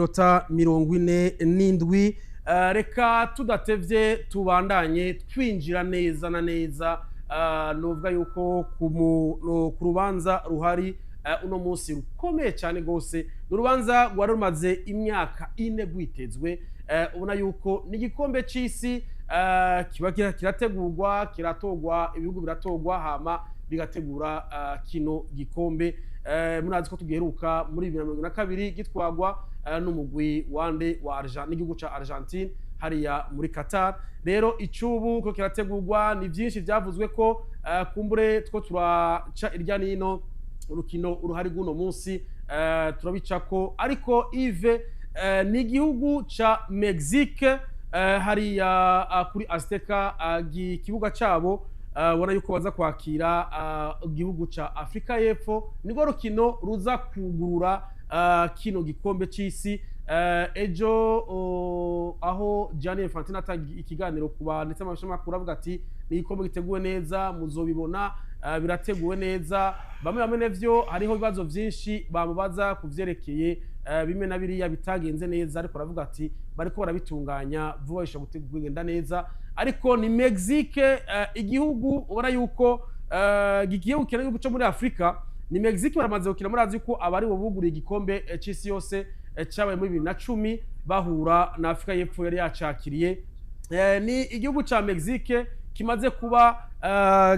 Minota 47 reka tudatevye tubandanye twinjira neza na neza novuga yuko ku rubanza ruhari uno munsi rukomeye cyane gose n'urubanza rwari rumaze imyaka 4 gwitezwe ubona yuko n'igikombe c'isi kiba kirategurwa kiratogwa ibihugu biratogwa hama bigategura kino gikombe munazi ko tugiheruka muri 2022 gitwagwa n'umugwi wande wa n'igihugu ca Argentine hariya muri Qatar. Rero icubu ko kirategurwa ni byinshi byavuzwe ko kumbure two turaca irya nino urukino uruhari guno munsi turabicako ariko Yves ni igihugu ca Mexique hariya kuri Azteca kibuga cabo wana yuko baza kwakira igihugu ca Afrika y'Epfo nigo rukino ruza kugurura kino gikombe c'isi ejo aho Gianni Infantino atangiye ikiganiro kuba ndetse amashamakuru avuga ati ni igikombe giteguwe neza muzobibona birateguwe neza bamwe nevyo hariho ibibazo byinshi bamubaza kuvyerekeye bimwe na biriya bitagenze neza ariko aravuga ati bariko barabitunganya vuba bisha gutegurwa neza ariko ni Mexique igihugu ubona yuko gigiye gukina igihugu cyo muri Afrika ni Mexique baramaze gukina muri azi ko abari bubuguriye igikombe c'isi yose cyabaye muri 2010 bahura na Afrika y'Epfo yari yacakiriye ni igihugu ca Mexique kimaze kuba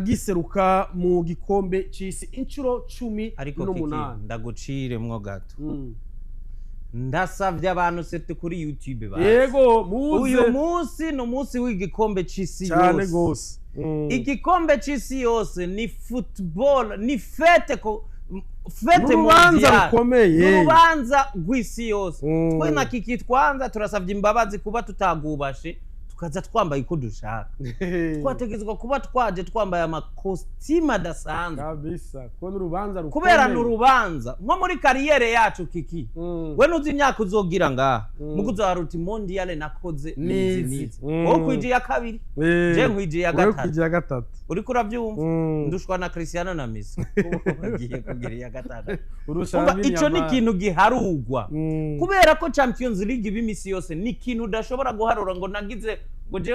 giseruka mu gikombe c'isi incuro 10 ariko ndagucire mwo gato ndasavye abantu sete kuri YouTube basi yego muze uyu munsi no munsi w'igikombe c'isi cyane gose igikombe c'isi yose ni football ni fete mondial urubanza rw'isi yose twe na kikitwanza turasavye imbabazi kuba tutagubashe tukaza twambaye uko dushaka twategezwa kuba twaje twambaye amakostima dasanzwe kabisa ko n'urubanza kubera n'urubanza nko muri kariyere yacu kiki we nuzi imyaka uzogira ngaha muguzo haruti mondial nakoze nizi wo kwije ya kabiri je nkwije ya gatatu uri kuravyumva ndushwa na Cristiano na Messi bagiye kugira ya gatatu ico ni kintu giharugwa kubera ko Champions League bimisi yose ni kintu udashobora guharura ngo nagize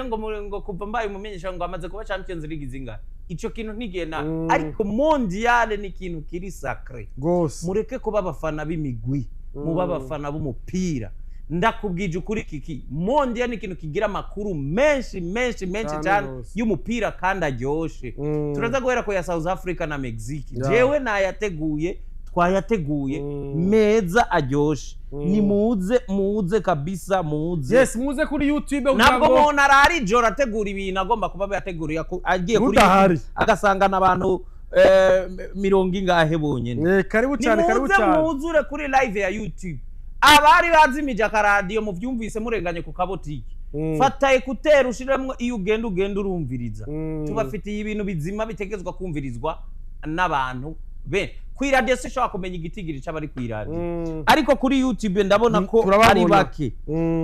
ngo kuva mbaye umumenyesha ngo amaze kuba Champions League zinga ico kintu ntigena ariko mondial ni kintu kiri sacré gose mureke kuba abafana b'imigwi muba abafana b'umupira ndakubwije ukuri kiki mondial ni kintu kigira makuru menshi cyane y'umupira kandi aryoshe turaza guhera ko ya South Africa na Mexique jewe nayateguye twayateguye meza aryoshe ni muze kabisa muze yes muze kuri YouTube ntabwo mona arari jora ategura ibintu agomba kuba yateguriye agiye kuri agasanga nabantu 70 ngahe bonyene karibu cyane muzure kuri live ya YouTube abari bazimije akaradiyo mu vyumvise murenganye ku kabotiki fata ekutera ushiremwe iyo ugenda urumviriza tubafitiye ibintu bizima bitegezwa kumvirizwa n'abantu kw'iradiyo sishobora kumenya igitigiri c'abari kw'iradiyo ariko kuri YouTube ndabona ko ari bake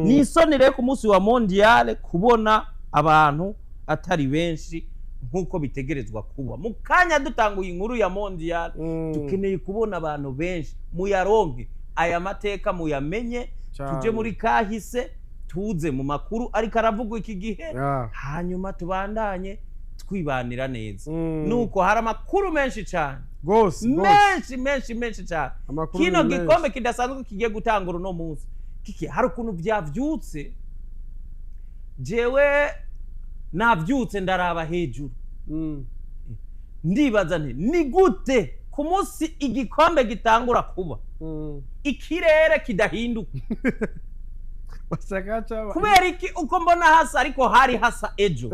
nisonere ku munsi wa mondial kubona abantu atari benshi nkuko bitegerezwa kuba mu kanya dutanguye inkuru ya mondial tukeneye kubona abantu benshi muyaronke aya mateka muyamenye tuje muri kahise tuze mu makuru ariko aravugwa iki gihe hanyuma tubandanye twibanira neza nuko hari amakuru menshi cyane gose menshi cyane kino gikombe kidasanzwe kigiye gutangura no munsi kiki hari ukuntu byavyutse jewe navyutse ndaraba hejuru ndibaza nti ni gute ku munsi igikombe gitangura kuba ikirere kidahinduka kubera iki uko mbona hasa ariko hari hasa ejo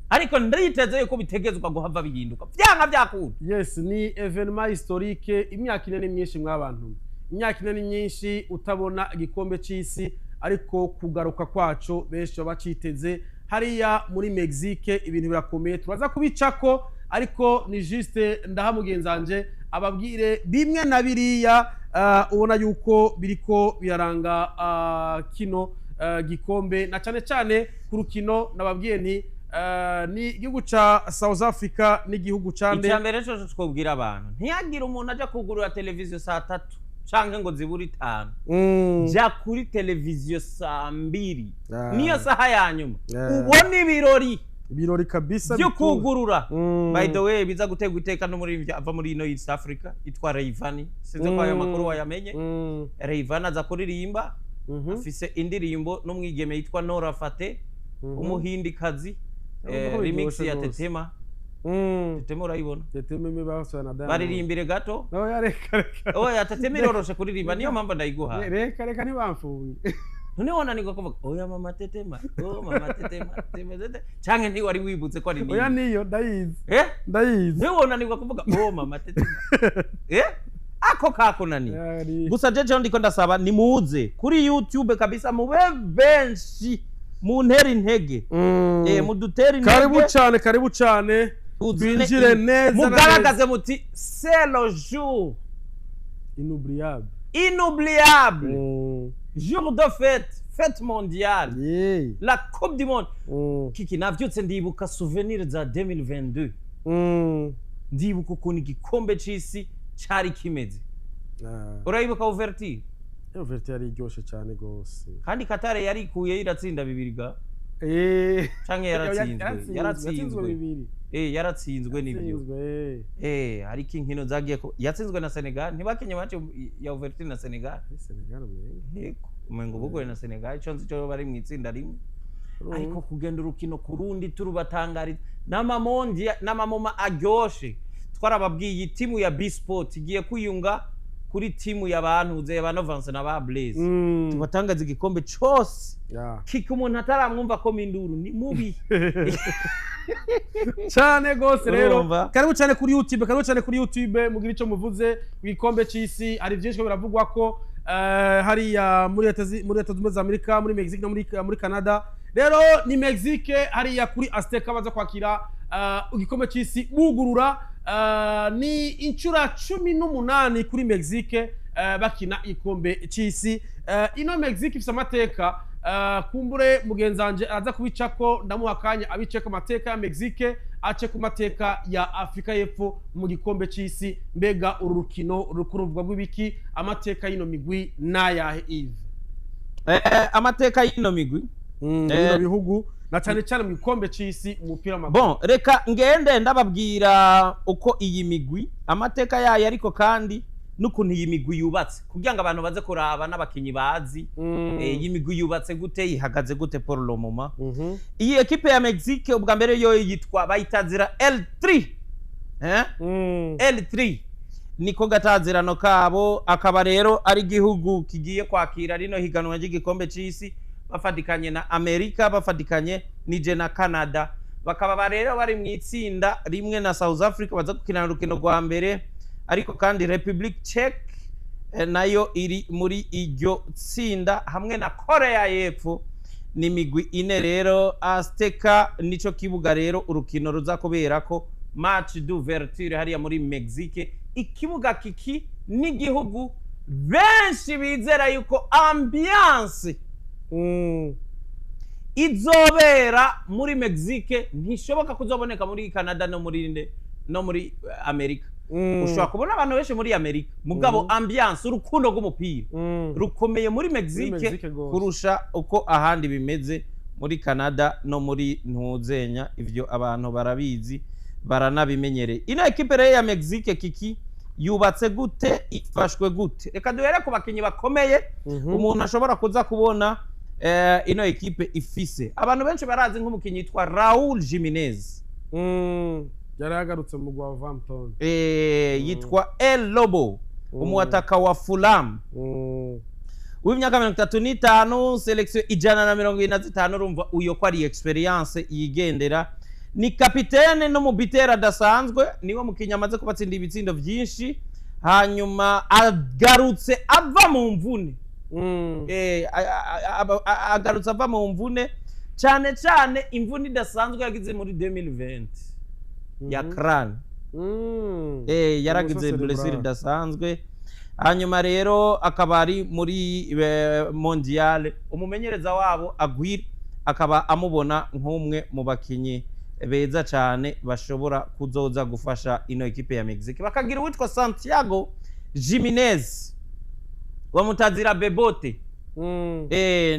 ariko nditeze yuko bitegezwa guhava bihinduka vyanga vyakunda yes ni evenement historique imyaka 4 myinshi mwabantu imyaka 4 myinshi utabona igikombe c'isi ariko kugaruka kwaco benshi baciteze hariya muri Mexique ibintu birakomeye turaza kubicako ariko ni juste ndahamugenzanje ababwire bimwe na biriya ubona yuko biriko biraranga kino gikombe na cyane ku rukino nababwiye nti ni igihugu ca South Africa n'igihugu cande icyambere cyo twobwira abantu ntiyagira umuntu aja kugurura televiziyo saa 3 canke ngo zibura 5 ja kuri televiziyo saa 2 niyo saha ya nyuma ubona ibirori kabisa byo kugurura. By the way biza gutegwa iteka no muri ava muri ino East Africa itwa Rayvanny, sinzi ko ayo makuru wayamenye. Rayvanny aza kuririmba afise indirimbo n'umwigeme yitwa Nora Fate umuhindi kazi remix ya Tetema. Tetema urayibona? Tetema imibasana dana baririmbire gato. Oya reka oya Tetema iroroshe kuririmba niyo mpamvu ndayiguha. Reka ntibamfunge. None wona niko kuvuga oya mama Tetema mama Tetema canke nti wari wibutse ko ari niyo. Oya niyo ndayizi ndayizi. None wona niko kuvuga mama Tetema ako kakunani. Gusa jeje ndiko ndasaba ni muze kuri YouTube kabisa mube benshi mu ntera intege mudutera intege. Karibu cyane twinjire neza mugaragaze muti c'est le jour inoubliable jour de fête mondiale la coupe du monde. Kiki navyutse ndibuka souvenir za 2022 ndibuka ukuntu igikombe c'isi cari kimeze. Urayibuka Ouverture? Ouverture yari iryoshe cyane gose kandi Qatar yarikuye iratsinda 2 ga canke yaratsinzwe 2 yaratsinzwe nibyo ariko inkino zagiye yatsinzwe na Senegal ntibakenye match ya Ouverture na Senegal umengo bugore na Senegal ico nzi cyo bari mu itsinda rimwe ariko kugenda urukino kurundi turubatangariza n'amamoma aryoshe. Twarababwiye timu ya B-Sport igiye kuyunga kuri timu y'abantu ze Vanovanse na ba Blaze tubatangaza igikombe cyose kiki umuntu ataramwumva ko minduru ni mubi cyane gose. Rero karibu cyane kuri YouTube mugira ico muvuze igikombe cy'isi. Hari byinshi biravugwa ko hari ya muri Leta Zunze Ubumwe za Amerika, muri Mexique no muri Canada. Rero ni Mexique hari ya kuri Azteca baza kwakira igikombe cy'isi bugurura. Ni inchura 18 kuri Mexique bakina ikombe cy'isi. Ino Mexique ifite amateka kumbure mugenzanje aza kubicako ndamuhakanya abiceka amateka ya Mexique ace ku mateka ya Afrika y'Epfo mu gikombe cy'isi. Mbega urukino rukuruvwa rw'ibiki amateka y'ino migwi nayahe Yves? Amateka y'ino migwi bihugu na cyane mu gikombe cy'isi umupira w'amaguru. Bon reka ngende ndababwira uko iyi migwi amateka yayo ariko kandi n'ukuntu iyi migwi yubatse kugira ngo abantu baze kuraba n'abakinyi bazi iyi migwi yubatse gute ihagaze gute pour le moment. Iyi equipe ya Mexique ubwa mbere yo yitwa bayitazira L3 L3 niko gatazirano kabo akaba rero ari gihugu kigiye kwakira rino higanwa ry'igikombe cy'isi bafatikanye na Amerika bafatikanye nije na Canada bakaba rero bari mu itsinda rimwe na South Africa baza gukina urukino rwa mbere ariko kandi Republic Czech nayo iri muri iryo tsinda hamwe na Korea y'Epfo. Ni migwi ine rero Azteca nico kibuga rero urukino ruzakobera ko match d'ouverture hariya muri Mexique. Ikibuga kiki n'igihugu benshi bizera yuko ambiance izobera muri Mexique ntishoboka kuzoboneka muri Canada no muri Amerika. Ushobora kubona abantu benshi muri Amerika mugabo ambiance urukundo rw'umupira rukomeye muri Mexique kurusha uko ahandi bimeze muri Canada no muri ntuzenya. Ivyo abantu barabizi baranabimenyereye. Ino equipe rero ya Mexique kiki yubatse gute ifashwe gute? Reka duhere ku bakinyi bakomeye umuntu ashobora kuza kubona ino equipe ifise. Abantu benshi barazi nk'umukinyi yitwa Raúl Jiménez yari yagarutse mu Wolverhampton yitwa El Lobo umuataka wa Fulham w'imyaka 35 selection 125 urumva uyo ko ari experience yigendera. Ni kapitene no mu bitera dasanzwe niwe mukinya amaze kubatsinda ibitsindo byinshi hanyuma agarutse ava mu mvune agarutse ava mu mvune cyane imvune idasanzwe yagize muri 2020 ya crane yaragize blessure idasanzwe hanyuma rero akaba ari muri mondial. Umumenyereza wabo Aguirre akaba amubona nk'umwe mu bakinyi beza cyane bashobora kuzoza gufasha ino equipe ya Mexique. Bakagira witwa Santiago Jimenez bamutazira Bebote.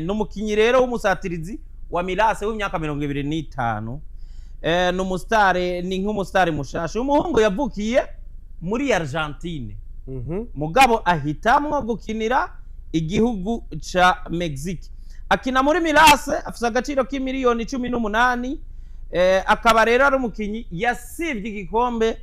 N'umukinyi rero w'umusatirizi wa Mirase w'imyaka 25. N'umustare, ni nk'umustare mushasha. Umuhungu yavukiye muri Argentine. Mugabo ahitamwo gukinira igihugu ca Mexique. Akina muri Mirase, afise agaciro k'imiliyoni 18. Akaba rero ari umukinyi yasivye igikombe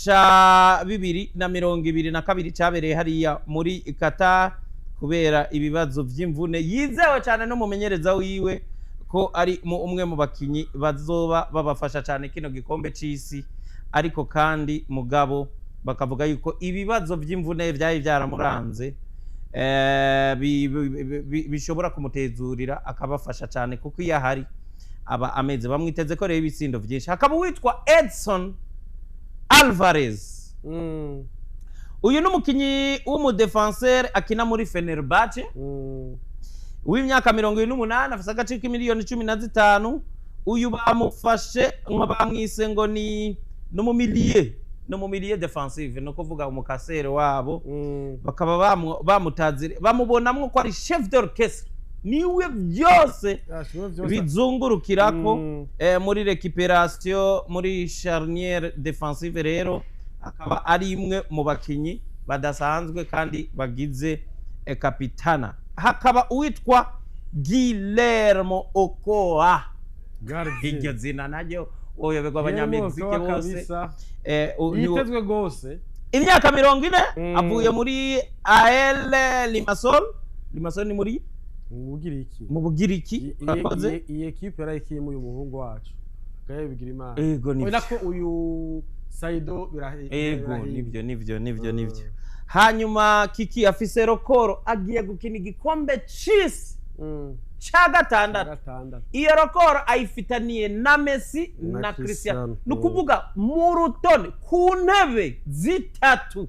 ca 2022 cabereye hariya muri Qatar kubera ibibazo vy'imvune. Yizewe cyane no mumenyereza wiwe ko ari umwe mu bakinyi bazoba babafasha cyane kino gikombe c'isi, ariko kandi mugabo bakavuga yuko ibibazo vy'imvune vyayi vyaramuranze bishobora kumutezurira akabafasha cyane kuko iyo ahari aba ameze bamwiteze ko rero ibitsindo vyinshi. Hakaba witwa Edson Alvarez. Uyu n'umukinyi w'umudefenseur akina muri Fenerbahce w'imyaka 28, afise agaciro k'imiliyoni 15. Uyu bamufashe bamwise ngo ni n'umumilie defensive, no kuvuga umukasere wabo. Bakaba bamutazire bamubonamwo ko ari chef d'orchestre, niwe byose bizungurukirako muri récupération, muri charnière défensive. Rero akaba ari imwe mu bakinyi badasanzwe kandi bagize kapitana. Hakaba uwitwa Guillermo Ochoa. Iryo zina naryo oyobegwa abanyamegizike bose. Yitezwe gose imyaka 40, avuye muri AL Limassol. Limassol ni muri mu Bugiriki. Iyi equipe yarayikiye mu muhungu wacu gaye bigira imana. Yego ni nako uyu Saido birahe. Nivyo. Hanyuma Kiki afise rokoro agiye gukina igikombe c'isi ca gatandatu. Iyo rokoro ayifitaniye na Messi na Cristiano. Nukuvuga mu rutone ku ntebe zitatu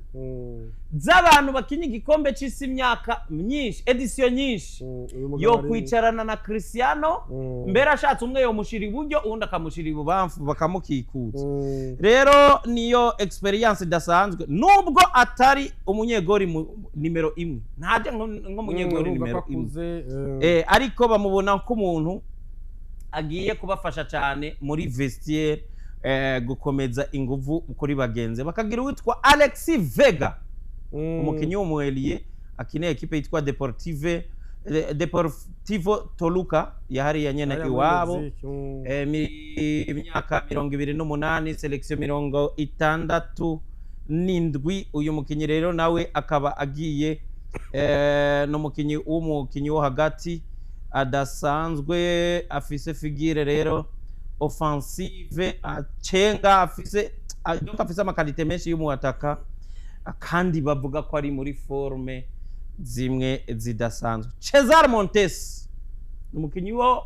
z'abantu bakinye igikombe c'isi imyaka myinshi, edition nyinshi. Yo kwicarana na Cristiano, mbere ashatse umwe yo mushira iburyo uwundi akamushira ibubamfu bakamukikuza. Rero niyo experience idasanzwe, nubwo atari umunyegori nimero 1, ntaje nk'umunyegori nimero 1, ariko bamubona ko umuntu agiye kubafasha cyane muri vestiaire, gukomeza inguvu kuri bagenze. Bakagira witwa Alexis Vega, umukinyi w'umuelie akina equipe yitwa Deportivo Toluca yahari ya nyene iwabo. Imyaka 28, selection 67. Uyu mukinyi rero nawe akaba agiye n'umukinyi wo hagati adasanzwe, afise figure rero offensive, acenga, afise amakalite menshi y'umuataka, kandi bavuga ko ari muri forme zimwe zidasanzwe. Cesar Montes umukinyi wo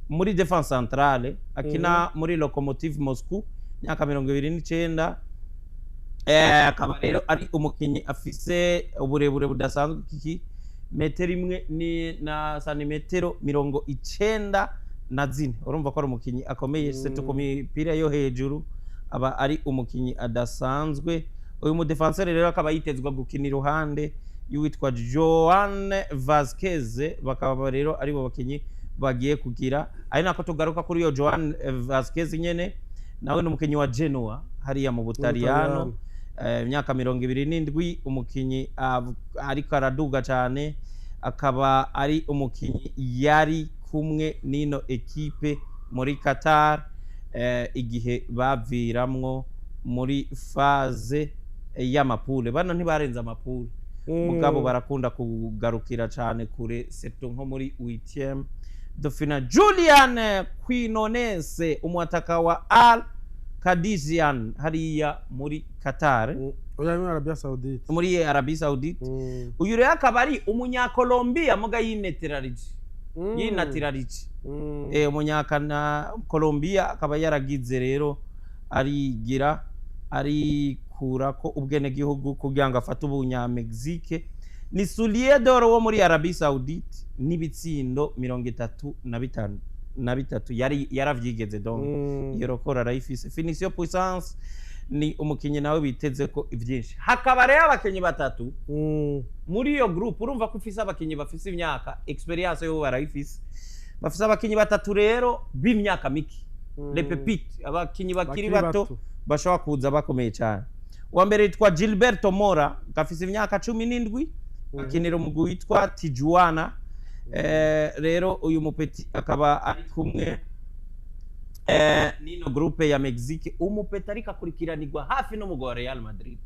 muri defense centrale akina muri Lokomotiv Moscow, myaka 29. Akaba rero ari umukinyi afise uburebure budasanzwe, kiki metero imwe ni na santimetero 94. Urumva ko ari umukinyi akomeye seto ku mipira yo hejuru, aba ari umukinyi adasanzwe. Uyu mu defenseur rero akaba yitezwa gukina iruhande y'uwitwa Joan Vasquez. Bakaba rero ari bo bakinyi bagiye kugira, ari nako tugaruka kuri yo Joan Vasquez nyene, nawe n'umukinyi wa Genoa hariya mu Butaliyano. Imyaka 27, umukinyi ariko araduga cyane. Akaba ari umukinyi yari kumwe nino equipe muri Qatar igihe baviramwo muri phase y'amapule. Bano ntibarenza amapule, mugabo barakunda kugarukira cyane kure, seto nko muri 8e de finale. Julian Quinones, umwataka wa Al Qadisian hariya muri Qatar, muri Arabia Saudite. Uyu rero akaba ari umunyakolombia muga yinatirarije. Umunyakana Colombia akaba yaragize rero arikura ko ubwene gihugu kugira ngo afate ubunyamegizike. Ni Soulier d'Or wo muri Arabia Saudite n'ibitsindo 33 yari yaravyigeze donc iyo rokora arayifise. Finition puissance ni umukinyi nawe biteze ko ivyinshi. Hakaba rero abakinyi batatu muri iyo group, urumva ko ufise abakinyi bafise imyaka experience yo barayifise, bafise abakinyi batatu rero b'imyaka miki, le pepite, abakinyi bakiri bato bashobora kuza bakomeye cyane. Uwa mbere yitwa Gilberto Mora, gafise imyaka 17, akinira umugwi witwa Tijuana. Rero uyu mupeti akaba ari kumwe nino groupe ya Mexique. Umupeti ariko akurikiranirwa hafi no mugwa Real Madrid.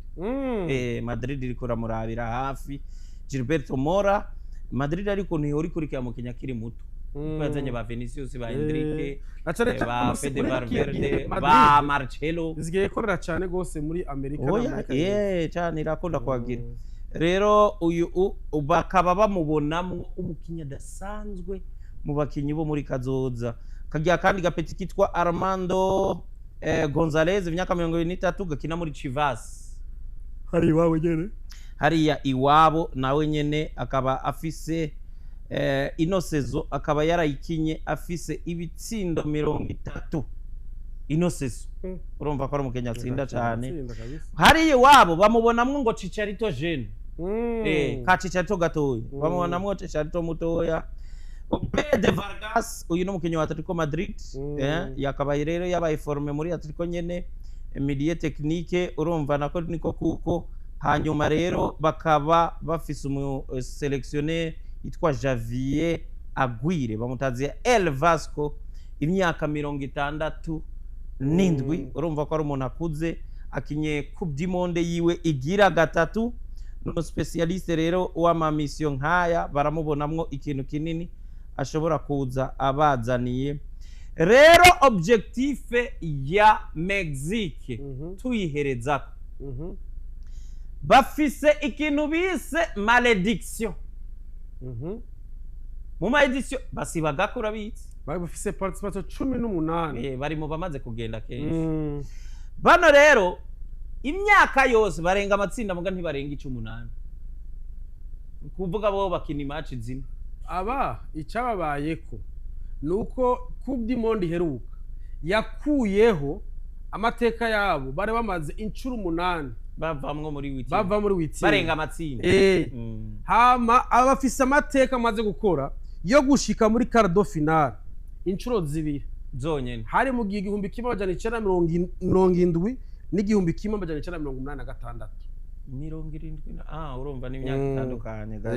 Madrid iriko ramurabira hafi Gilberto Mora. Madrid ariko ntihori kurikira mu Kenya kiri muto, bazanye ba Vinicius, ba Enrique, ba Fede Valverde, ba Marcelo. Zigiye korera cyane gose muri Amerika cyane irakunda kwagira. Rero uyu bakaba bamubonamo umukinya dasanzwe mu bakinyi bo muri kazoza. Kagiye kandi gapeti kitwa Armando Gonzalez, imyaka 23, gakina muri Chivas. Hari iwabo nyene, hariya iwabo nawe nyene akaba afise ino sezo akaba yarayikinye afise ibitsindo 30 ino sezo. Urumva ko ari umukenya atsinda cyane. Hariya iwabo bamubonamwo ngo Chicharito jeune, ka Chicharito gatoya, bamubonamwo Chicharito mutoya. Pedro Vargas, uyu no mukinyi wa Atletico Madrid, yakaba rero yabaye forme muri Atletico nyene, milieu technique. Urumva nako niko kuko. Hanyuma rero bakaba bafise umu selectionnaire yitwa Javier Aguirre, bamutaziye El Vasco, imyaka 67. Urumva ko ari umuntu akuze, akinye Coupe du Monde yiwe igira gatatu. No specialiste rero wa ma mission nkaya baramubonamwo ikintu kinini ashobora kuza abazaniye. Rero objectif ya Mexique tuyihereza bafise ikintu bise malediction. Mu malediction basibaga kurabitse bafise participation 18, bari mu bamaze kugenda kenshi. Bano rero imyaka yose barenga amatsinda muga ntibarenga 18, kuvuga bo bakina match zine. Aba icababayeko nuko Coupe du Monde heruka yakuyeho amateka yabo, bari bamaze incuro 8 bavamwo muri witi, barenga amatsinda. Hama abafise amateka amaze gukora yo gushika muri cardo final incuro zibiri zonyene, hari mu gihe 1970 n'igihumbi kimwe amajana 1986. 70. Urumva n'imyaka itandukanye gato.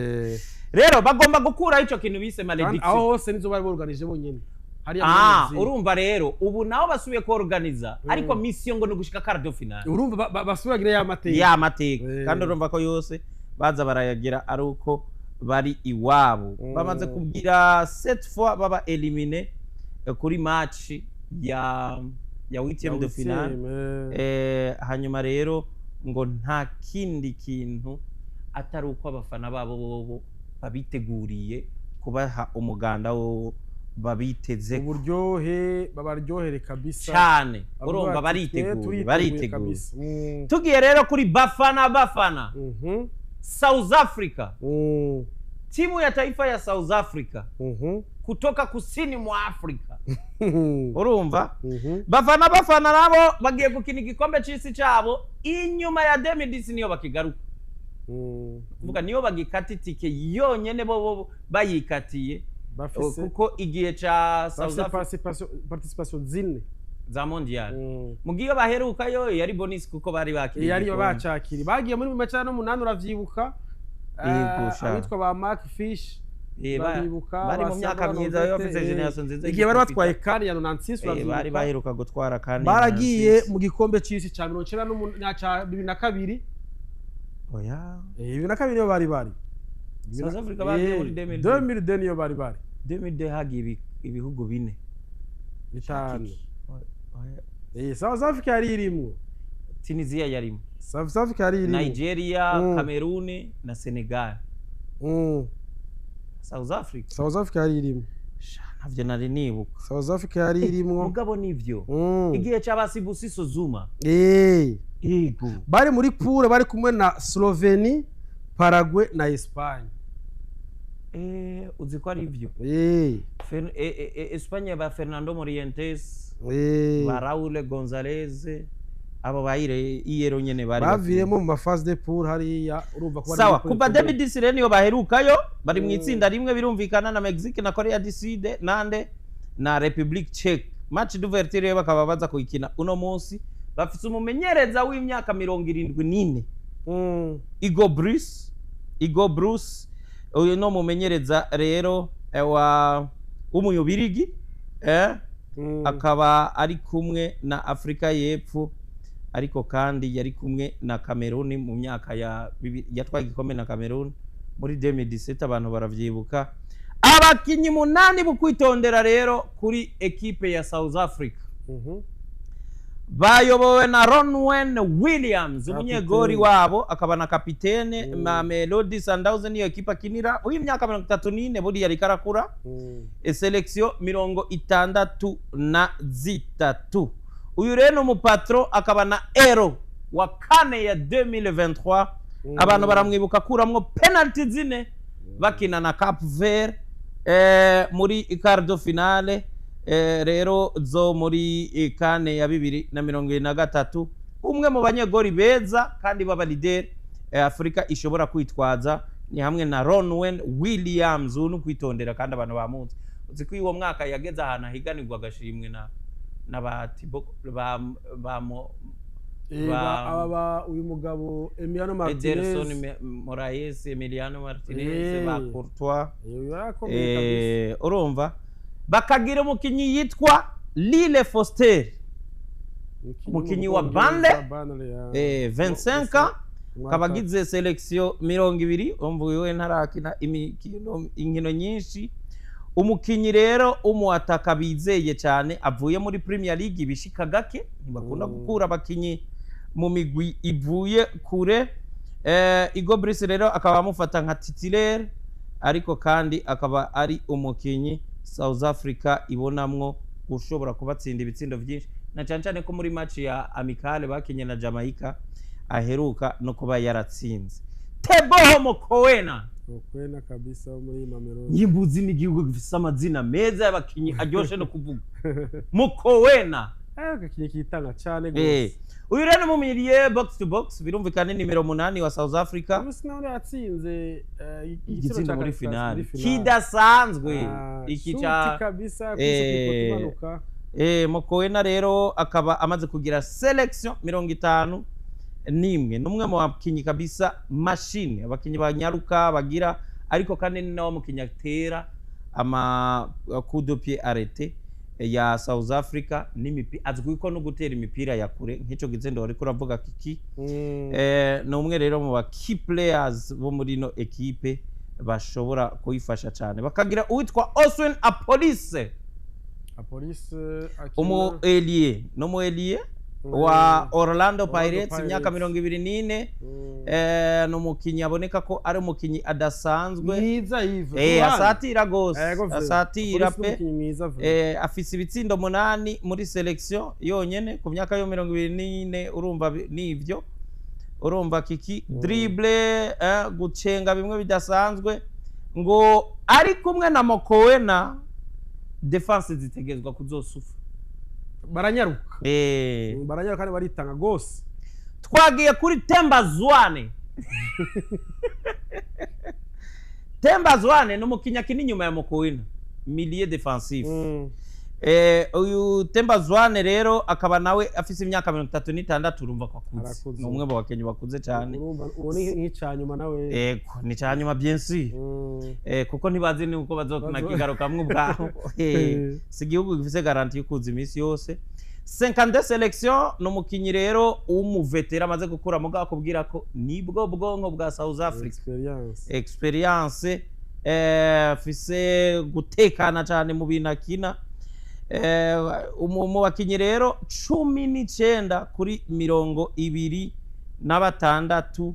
Rero bagomba gukura ico kintu bise malediction. Aho hose nizo bari organize bonyene. Urumva rero ubu naho basubiye ko organiza, ariko mission ngo no gushika cardo final. Urumva basubiragira ya mateka kandi urumva ko yose baza barayagira ari uko bari iwabo. Bamaze kugira 7 fois baba eliminer kuri match ya 8e de finale. Hanyuma rero ngo nta kindi kintu atari uko abafana babo bobo babiteguriye kubaha umuganda wo babiteze uburyohe, babaryohere kabisa cyane. Urumva bariteguye. Tugiye rero kuri bafana South Africa, timu ya taifa ya South Africa kutoka kusini mwa Afrika. Urumva bafana nabo bagiye gukina igikombe cy'isi cyabo inyuma ya 2010 niyo bakigaruka. Vuga niyo bagikata itike yonyene bo bayikatiye, kuko igihe ca South Africa participation zine za mondial mugiye baheruka yo yari bonus kuko bari bakiri yari bacakiri bagiye muri 2008 uravyibuka. Abitwa ba Mark Fish baribuka, bari mu myaka myiza yo bafite generation nziza igihe bari batwaye kandi ya 96 bari baheruka gutwara kandi baragiye mu gikombe cy'isi ca 2002. Oya 2002 niyo bari South Africa bagiye muri 2002 niyo bari 2002 hagiye ibihugu 4 bitanu. South Africa yari irimo, Tunisia yarimo, South Africa yari irimo, Nigeria, Cameroon na Senegal. South Africa yari irimo. Navyo nari nibuka. South Africa yari irimo. Mugabo nivyo. Igihe cy'abasibusiso Zuma. Yego. Bari muri pool bari kumwe na Slovenia, Paraguay na Espagne. Uzi ko ari ivyo. Espagne ba Fernando Morientes, ba Raúl González, abo bayire iyero nyene bari baviremo mu phase de pool hariya urumva ko sawa kuva 2010 niyo baherukayo bari mu itsinda rimwe birumvikana na Mexique na Korea du Sud nande na Republique Czech. Match d'ouverture bakaba baza kuyikina uno munsi bafite umumenyereza w'imyaka 74 Igor Bruce uyu no mumenyereza rero wa umuyobirigi akaba ari kumwe na Afrika y'Epfo ariko kandi yari kumwe na Cameroon mu myaka yatwaye igikombe na Cameroon muri 2017 abantu baravyibuka. Abakinyi 8 bukwitondera rero kuri ekipe ya South Africa bayobowe na Ronwen Williams umunyegori wabo akaba na kapitene Mamelodi Sundowns niyo ekipa kinira uyu myaka 34 buri yari karakura selection 63 uyu rero mu patro akaba na Ero wa kane ya 2023 abantu baramwibuka kuramwo penalty zine bakina na Cape Verde muri quarto finale rero zo muri kane ya 2023 umwe mu banyegori beza kandi baba leader Afrika ishobora kwitwaza ni hamwe na Ronwen Williams unu kwitondera kandi abantu bamunze uzi ko uwo mwaka yageze ahantu higanirwa agashimwe na batibo uyu mugabo Emiliano Martinez, Ederson Moraes, Emiliano Martinez, ba Courtois urumva bakagira umukinyi yitwa Lille Foster umukinyi wa Burnley 25 kabagize selection 20 umva uyu ntarakina inkino nyinshi. Umukinyi rero umuataka bizeye cyane avuye muri Premier League bishika gake ntibakunda gukura abakinyi mu migwi ivuye kure. Igor Bruce rero akaba amufata nka titulaire ariko kandi akaba ari umukinyi South Africa ibonamwo ushobora kubatsinda ibitsindo byinshi na cyane ko muri match ya amicale bakinye na Jamaica aheruka no kuba yaratsinze. Teboho Mokoena kabisa muri Mamelodi yimbuzi n'igihugu gifite amazina meza y'abakinyi aryoshe no kuvuga Mokoena agakinyi kitanga cyane gose. Uyu rero mu milieu box to box birumvikana nimero 8 wa South Africa Musinauri yatsinze igitsinda muri finale kidasanzwe iki cha kabisa kumanuka. Mokoena rero akaba amaze kugira selection 50 nimwe numwe mu bakinyi kabisa machine abakinyi banyaruka bagira ariko kandi nawo mukinyi atera ama coup de pied arrêté ya South Africa n'imipi azwi ko no gutera imipira ya kure nk'ico gizendo ariko uravuga kiki no umwe rero mu ba key players bo muri no equipe bashobora kuyifasha cyane bakagira uwitwa Oswen Apolise umu elie no mu elie wa Orlando Pirates imyaka 24 no mukinyi aboneka ko ari umukinyi adasanzwe asatira gose asatira pe afise ibitsindo 8 muri selection yonyene ku myaka yo 24 urumva nivyo urumva kiki dribble gucenga bimwe bidasanzwe ngo ari kumwe na Mokoena defense zitegezwa kuzosufa baranyaruka baranyaruka kandi baritanga gose. Twagiye kuri Temba Zwane Temba Zwane no mukinya kini nyuma ya Mokoena milieu defensif uyu Temba Zwane rero akaba nawe afise imyaka 36 urumva ko akuze no umwe mu bakenyi bakuze cyane urumva nk'icanyuma nawe ni cyanyuma bien sûr kuko ntibazi ni uko bazokuna kigaruka mwe ubwaho si igihugu gifise garantie yo kuza imisi yose 52 selection no mukinyi rero umuvetera amaze gukura mu bwa kubwira ko nibwo bwonko bwa South Africa experience fise gutekana cyane mu binakina mu bakinyi rero 19 kuri 26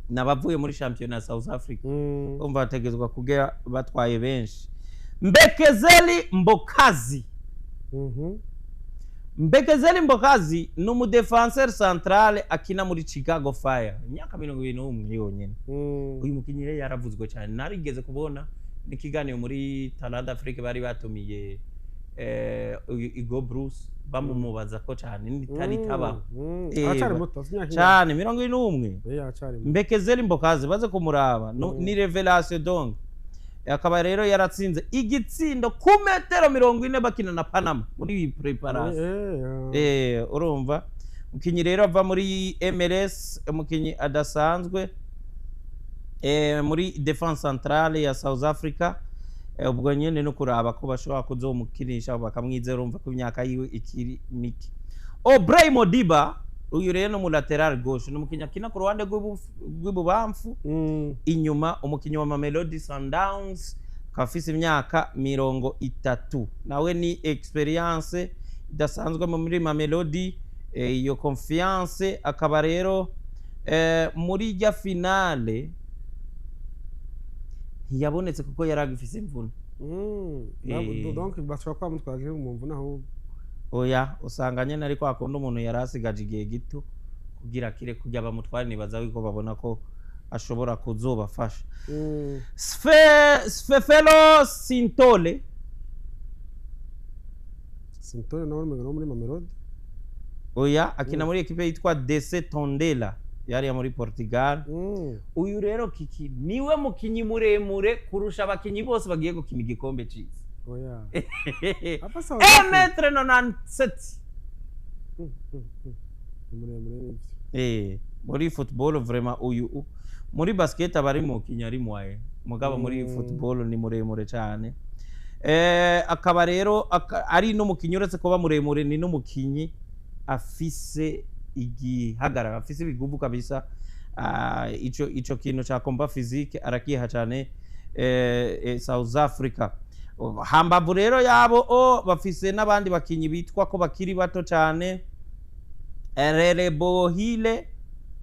nabavuye muri championnat South Africa umva bategezwa kugera batwaye benshi. Mbekezeli Mbokazi Mbekezeli Mbokazi ni umudefenseur central akina muri Chicago Fire imyaka 21 yonyene. Uyu mukinyi rero yaravuzwe cyane narigeze kubona n'ikiganiro muri Talent Afrique bari batumiye Igo Bruce bamumubaza ko cyane nitari tabaho acari muto imyaka cyane 21 acari muto Mbekezeli Mbokazi baze kumuraba ni revelation donc akaba rero yaratsinze igitsindo ku metero 40 bakina na Panama muri preparation urumva umukinyi rero ava muri MLS umukinyi adasanzwe muri defense centrale ya South Africa ubwo nyene no kuraba ko bashobora kuzomukinisha bakamwizera urumva ko imyaka yiwe ikiri miki Obrahim Modiba uyu rero no mu lateral gauche no mukinya kina ku ruhande rw'ibubamfu inyuma umukinyi wa Mamelodi Sundowns kafise imyaka 30 nawe ni experience idasanzwe muri Mamelodi iyo confiance akaba rero muri ya finale ntiyabonetse kuko yaragifise imvune donc bashobora kwa mutwaje mu mvune aho oya usanga nyene ariko akunda umuntu yarasigaje igihe gito kugira kire kujya bamutwara nibaza wiko babona ko ashobora kuzobafasha Sfefelo Sintole nawe muri Mamelodi oya akina muri ekipe yitwa DC Tondela yari muri Portugal uyu rero kiki niwe mukinyi muremure kurusha abakinyi bose bagiye gukina igikombe cyiza oya metre 97 muri football vraiment uyu muri basket abari mu kinyari mwaye mugaba muri football ni muremure cyane akaba rero ari no mukinyi uretse kuba muremure ni no mukinyi afise igihagarara afise bigubu kabisa ico kintu cha combat physique arakiha cyane South Africa hambavu rero yabo bafise n'abandi bakinyi bitwa ko bakiri bato cyane Relebohile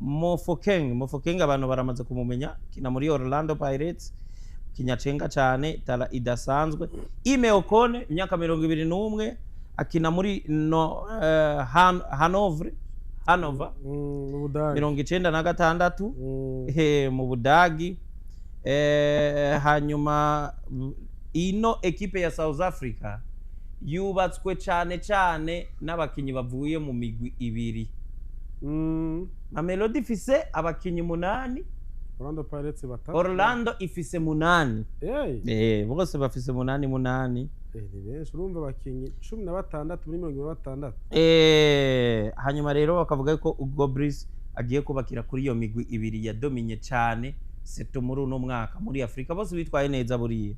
Mofokeng abantu baramaze kumumenya kina muri Orlando Pirates kinyacenga cyane tara idasanzwe Ime Okone imyaka 21 akina muri Hanover mu Budagi 96 mu Budagi hanyuma ino ekipe ya South Africa yubatswe cyane n'abakinyi bavuye mu migwi ibiri Mamelodi ifise abakinyi 8 Orlando Pirates batatu Orlando ifise 8 bose bafise 8 ni benshi urumva abakinyi 16 muri 26 hanyuma rero bakavuga ko Ugo Brice agiye kubakira kuri iyo migwi ibiri yadominye cyane seto muri uno mwaka muri Afrika bose bitwaye neza buriye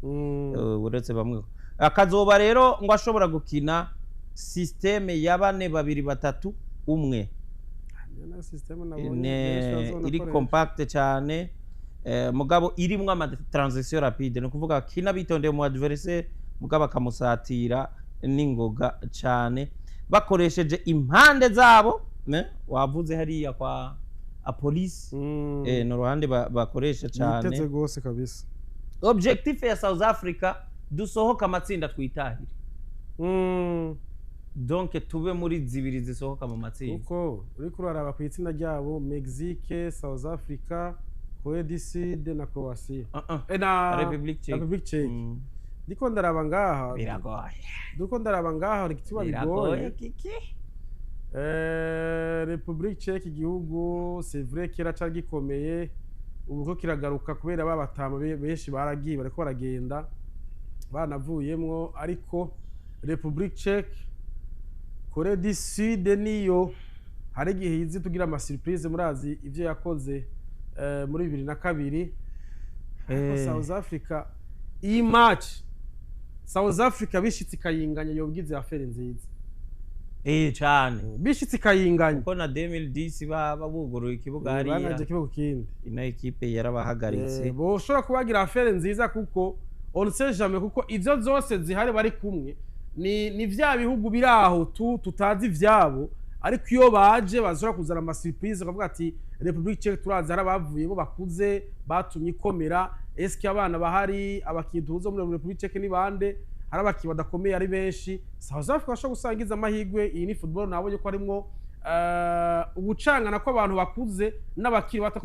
uretse bamwe akazoba rero ngo ashobora gukina systeme ya 4-2-3-1 iri compact cyane mugabo irimwe ama transition rapide no kuvuga kina bitondeye mu adversaire mugabo akamusatira n'ingoga cyane bakoresheje impande zabo wavuze hariya kwa police no ruhande bakoresha cyane niteze gose kabisa objectif ya South Africa dusohoka amatsinda twitahire donc tube muri zibiri zisohoka mu matsinda uko uri kuraraba ku itsinda ryabo Mexique South Africa Corée du Sud na Croatia na Republic Czech ndiko ndaraba ngaha ikiba bigoye Republic Czech igihugu c'est vrai kera cyagikomeye ubuko kiragaruka kubera babatama benshi baragiye bariko baragenda banavuyemwo ariko Republic Czech Corée du Sud niyo hari igihe izi tugira ama surprise murazi ivyo yakoze muri 2002 South Africa iyi match South Africa bishitse kayinganya yobwize afere nziza cyane bishitse kayinganya ko na 2010 babuguruye ikibuga hari banaje kibuga kindi ina equipe yarabahagaritse boshobora kubagira afere nziza kuko on sait jamais kuko ivyo zose zihari bari kumwe ni vya bihugu biraho tutazi vyabo ariko iyo baje bazora kuzana ama surprise bakavuga ati Republic Czech turazi harabavuye bo bakuze batumye ikomera eske abana bahari abakintuzo muri Republic Czech ni bande hari abaki badakomeye ari benshi South Africa bashobora gusangiza amahigwe iyi ni football nabonye ko harimo ugucangana kw'abantu bakuze n'abakiri bato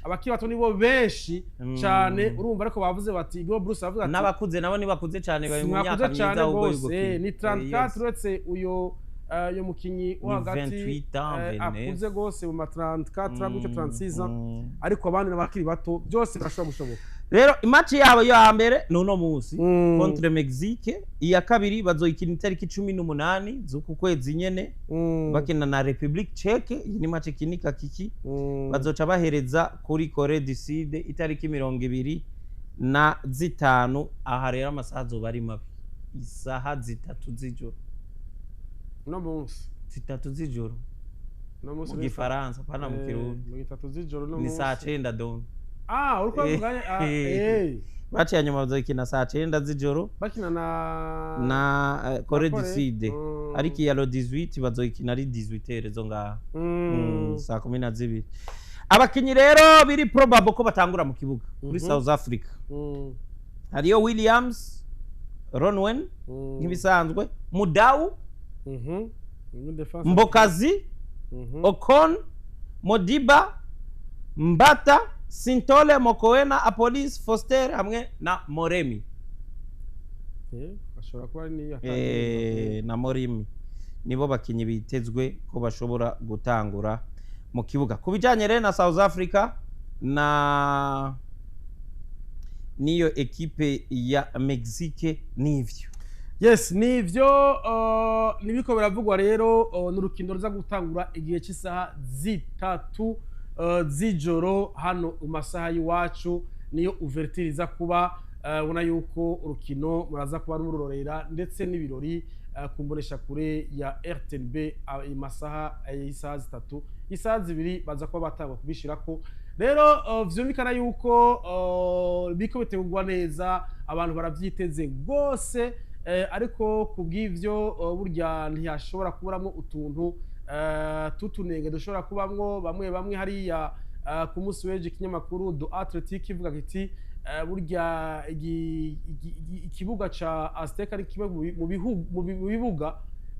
abakiri bato nibo benshi cyane urumva ariko bavuze bati Igor Bruce avuga ati n'abakuze nabo ni bakuze cyane bari mu myaka myiza ahubwo ni 34 uretse uyo mukinyi wo hagati akuze gose mu 34 gutyo 36 ariko abandi n'abakiri bato byose bashobora gushoboka. Rero imatch yabo yo hambere nuno munsi contre Mexique, iya kabiri bazoyikina itariki 18 z'uku kwezi nyene bakina na Republique Czech. Iyi ni match kinika kiki bazoca bahereza kuri Corée du Sud itariki 25. Aha rero amasaha azoba ari mabi, isaha 3 z'ijoro no munsi 3 z'ijoro mu Gifaransa pana mu Kirundi mu 3 z'ijoro no ni saa 9 don. Uriko muganye baciye nyuma bazokina saa 9 z'ijoro bakina na Corée du Sud, ariko ya 18 bazoyikina ari 18h zo ngaha saa 12. Abakinyi rero biri probable ko batangura mu kibuga kuri South Africa hariyo Williams, Ronwen nk'ibisanzwe, Mudau, Mbokazi, Ocon, Modiba, Mbata, Sintole, Mokoena, Apolis, Foster hamwe na Moremi. Ashobora kuba na Moremi nibo bakinyi bitezwe ko bashobora gutangura mu kibuga. Kubijanye rero na South Africa na niyo ekipe ya Mexique nivyo. Yes, nivyo nibiko biravugwa rero n'urukino ruza gutangura igihe cy'isaha 3 z'ijoro hano mu masaha y'iwacu, niyo ouverture iza kuba ubona yuko urukino muraza kuba n'ururorera ndetse n'ibirori kumbonesha kure ya RTNB amasaha y'isaha 3, isaha 2 baza kuba batangwa kubishirako. Rero vyumvikana yuko biko bitegurwa neza, abantu baravyiteze gose, ariko kubw'ivyo burya ntiyashobora kuburamo utuntu tutunenge dushobora kubamwo bamwe hariya ku munsi w'ejo ikinyamakuru Do Athletic ivuga kiti burya ikibuga ca Azteca ari kimwe mu bibuga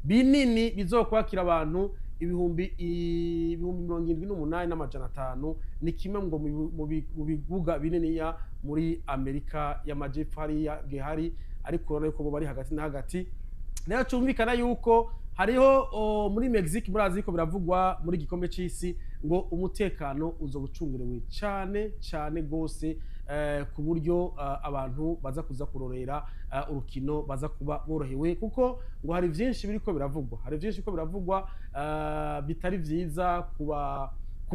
binini bizokwakira abantu ibihumbi 78,500. ni kimwe ngo mu bibuga binini ya muri Amerika y'Amajepfo hariya gehari, ariko urabona yuko bo bari hagati na hagati. Rero cyumvikana yuko hariho muri Mexique murazi ko biravugwa muri gikombe c'isi ngo umutekano uzobucungerewe cyane gose, ku buryo abantu baza kuza kurorera urukino baza kuba borohewe, kuko ngo hari byinshi biriko biravugwa bitari vyiza ku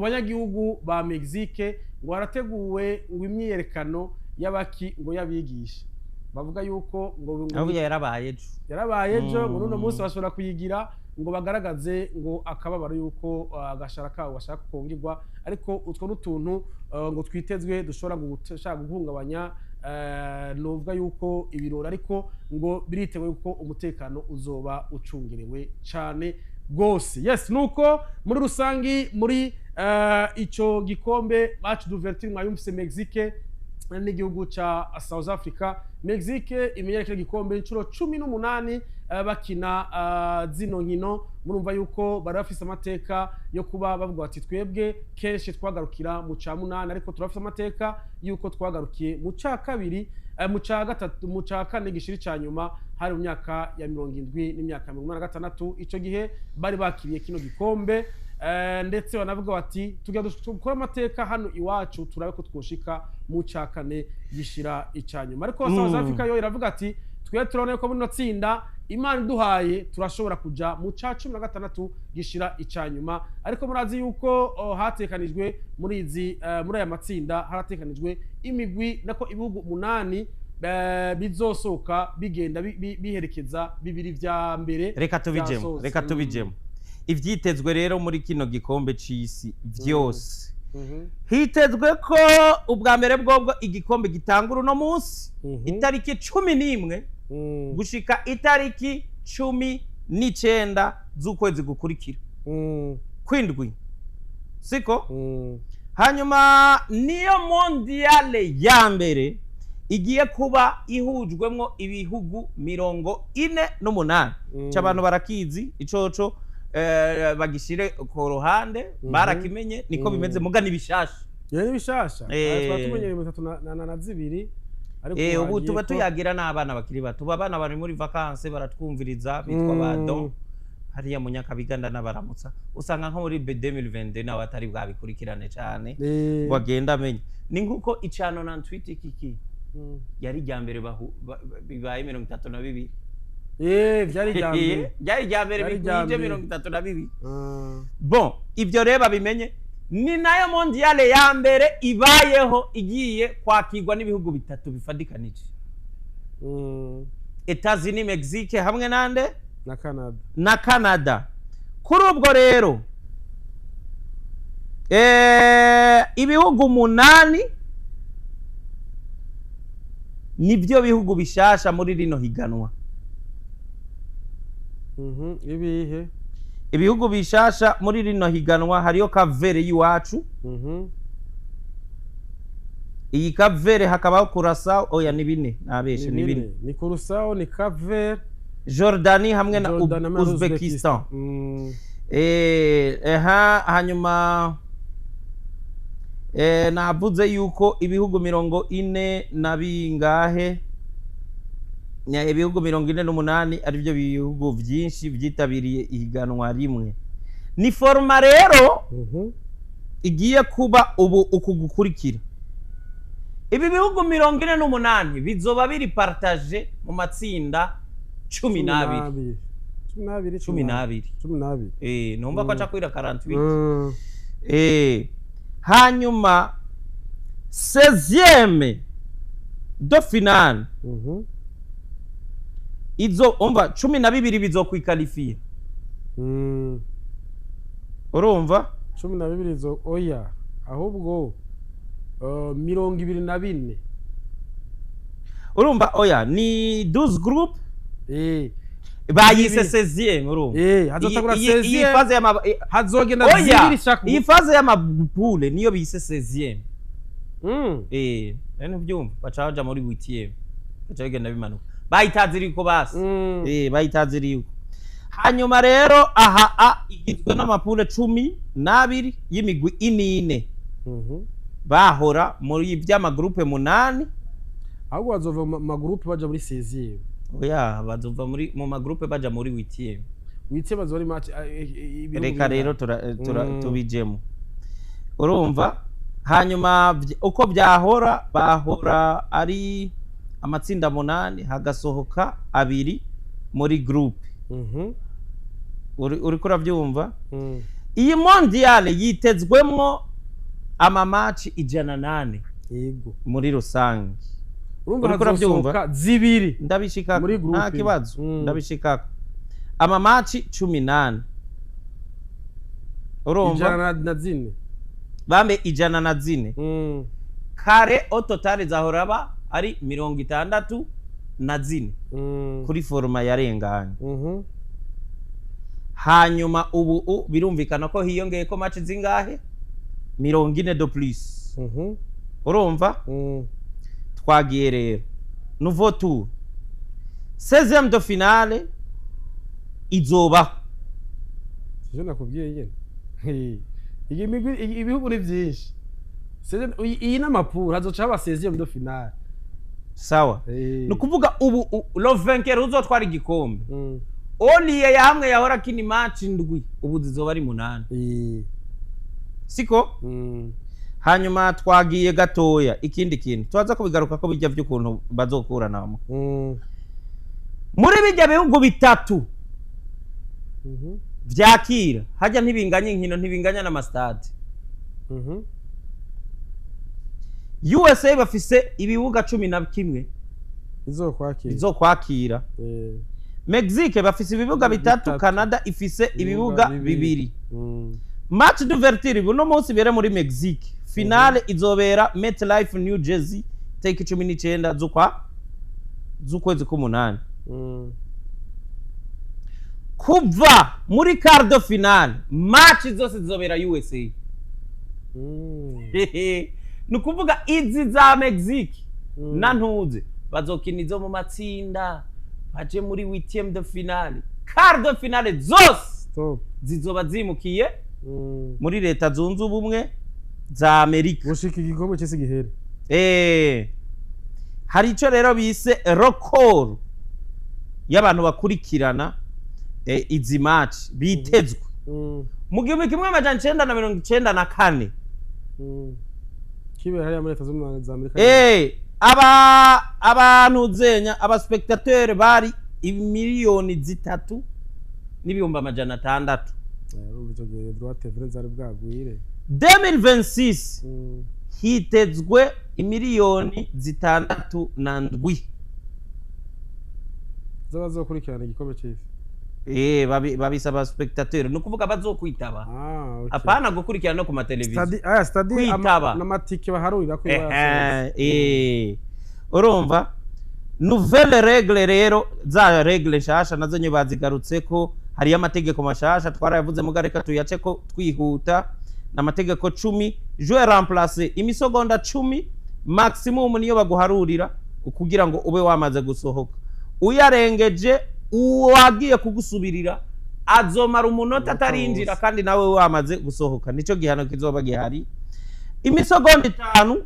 banyagihugu ba Mexique. ngo harateguwe ngo imyiyerekano y'abaki ngo yabigisha, bavuga yuko ngo yarabaye ejo ngo nuno munsi bashobora kuyigira ngo bagaragaze ngo akababaro yuko agashara kawo bashaka kongirwa, ariko utwo n'utuntu ngo twitezwe dushobora guhungabanya novuga yuko ibirori, ariko ngo biriteguye ko umutekano uzoba ucungerewe cyane gose. Yes, nuko muri rusangi muri ico gikombe match d'ouverture mwayumvise Mexique n'igihugu ca South Africa. Mexique imenyereka igikombe inshuro 18 bakina zino nkino. Murumva yuko bari bafise amateka yo kuba bavuga ati twebwe kenshi twagarukira mu ca 8, ariko turafise amateka yuko twagarukiye mu ca 2, mu ca 3, mu ca 4 gishiri ca nyuma hari mu myaka ya 70 n'imyaka 86. ico gihe bari bakiriye kino gikombe, ndetse banavuga bati tujya dukora amateka hano iwacu turabe ko twoshika mu ca 4 gishira icanyuma. Ariko South Africa yo iravuga ati twe turone ko muno tsinda Imana duhaye turashobora kuja mu ca 16 gishira icanyuma. Ariko murazi yuko hatekanijwe muri aya matsinda haratekanijwe imigwi nako ibihugu 8 bizosoka bigenda biherekeza bibiri vya mbere. Reka tubijemo ivyitezwe rero muri kino gikombe c'isi vyose. Hitezwe ko ubwa mbere bwobwo igikombe gitangura no munsi itariki 11 gushika itariki 19 z'ukwezi gukurikira kwindwi, siko? Hanyuma niyo mondiale ya mbere igiye kuba ihujwemwo ibihugu 48 c'abantu barakizi icoco bagishire ku ruhande barakimenye niko bimeze muga nibishasha yari bishasha twatumenye 32 ariko ubu tuba tuyagira n'abana bakiri bato abana bari muri vacances baratwumviriza bitwa bado hariya munyakabiganda n'abaramutsa usanga nko muri 2022 nawe atari bwabikurikirane cyane bagenda amenye ni nkuko icano na tweet kiki yari ryambere bibaye 32 byari ryambere byari ryambere bikuje 32 bon ibyo reba bimenye ni nayo mondiale ya mbere ibayeho igiye kwakirwa n'ibihugu bitatu bifadikanije Etats-Unis Mexique hamwe nande na Canada kuri ubwo rero ibihugu 8 nibyo bihugu bishasha muri rino higanwa ibihe ibihugu bishasha muri rino higanwa hariyo Kavere yiwacu iyi Kavere hakabaho Curaçao oya ni bine nabeshe ni bine ni Curaçao ni Kavere Jordani hamwe na Uzbekistan hanyuma navuze yuko ibihugu 40 na bingahe ibihugu 48 ari byo bihugu byinshi byitabiriye ihiganwa rimwe ni forma rero igiye kuba ubu ukugukurikira ibi bihugu 48 bizoba biri partage mu matsinda 12 numva ko aca kwira 48 hanyuma 16e de finale izo umva 12 bizokwikalifia urumva 12 zo oya ahubwo 24 urumva oya ni 12 group bayise 16e urumva hazotagura 16e iyi faze ya hazogenda zibiri shaka iyi faze ya mapule niyo bise 16e nene byumva bacaja muri 8e baca bigenda bimanuka bayitaziriko basi bayitaziriko hanyuma rero aha igizwe n'amapule 12 y'imigwi inine bahora muri by'amagroupe 8 ahubwo bazova mu groupe baja muri 16e oya bazova muri mu magroupe baja muri 8e bazo muri match reka rero tubijemo urumva hanyuma uko byahora bahora ari amatsinda 8 hagasohoka 2 muri groupe uri kurabyumva iyi mondiale yitezwemwo ama match 108 yego muri rusange urumva hazosohoka zibiri ndabishika nta kibazo ndabishika ama match 18 urumva 104 bambe 104 kare o totale zahoraba ari 64 kuri forma yarenganye hanyuma ubu birumvikana ko hiyongeye ko match zingahe 40 de plus urumva twagiye rero nouveau tour 16e de finale izoba je nakubwiye yene ibihugu ni byinshi iyi n'amapura hazoca haba 16e de finale sawa nukuvuga ubu lo vainqueur uzotwara igikombe oliye yamwe yahora kini match ndwi ubu zizoba ari 8 siko hanyuma twagiye gatoya ikindi kintu twaza kubigaruka ko bijya by'ukuntu bazokuranamo muri bijya bihugu bitatu vyakira hajya ntibinganye inkino ntibinganya na stade USA bafise ibibuga 11 izokwakira Mexique bafise ibibuga bitatu Canada ifise ibibuga 2 match d'ouverture buno munsi bere muri Mexique finale izobera MetLife New Jersey take 19 z'ukwezi k'umunani kuva muri quart de finale match zose zizobera USA nukuvuga izi za Mexique na ntuze bazokinizo mu matsinda baje muri 8e de finale quart de finale zose stop zizoba zimukiye muri leta zunze ubumwe za Amerika gushika igikombe cy'isi gihere. Hari ico rero bise record y'abantu bakurikirana izi match bitezwe mu 1994 kibe hari muri leta zunze ubumwe za Amerika. Abantu zenya aba spectateur bari 3,600,000. Urumva icyo gihe droit TV zari bwagwire. 2026 hitezwe 6,700,000 zokurikirana igikombe cy'isi. Babisaba spectateur no kuvuga bazokwitaba. Okay. Apana gukurikirana no ku mateleviziyo. Stadi n'amatike baharurira ko urumva nouvelle règle rero za règle shasha nazo nyo bazigarutse ko hari amategeko mashasha twarayavuze mugareka tuyace ko twihuta n'amategeko 10 jouer remplacer imisogonda 10 maximum niyo baguharurira kugira ngo ube wamaze gusohoka. Uyarengeje uwagiye kugusubirira azomara umunota atarinjira kandi nawe wamaze gusohoka. Nico gihano kizoba gihari imisogonda 5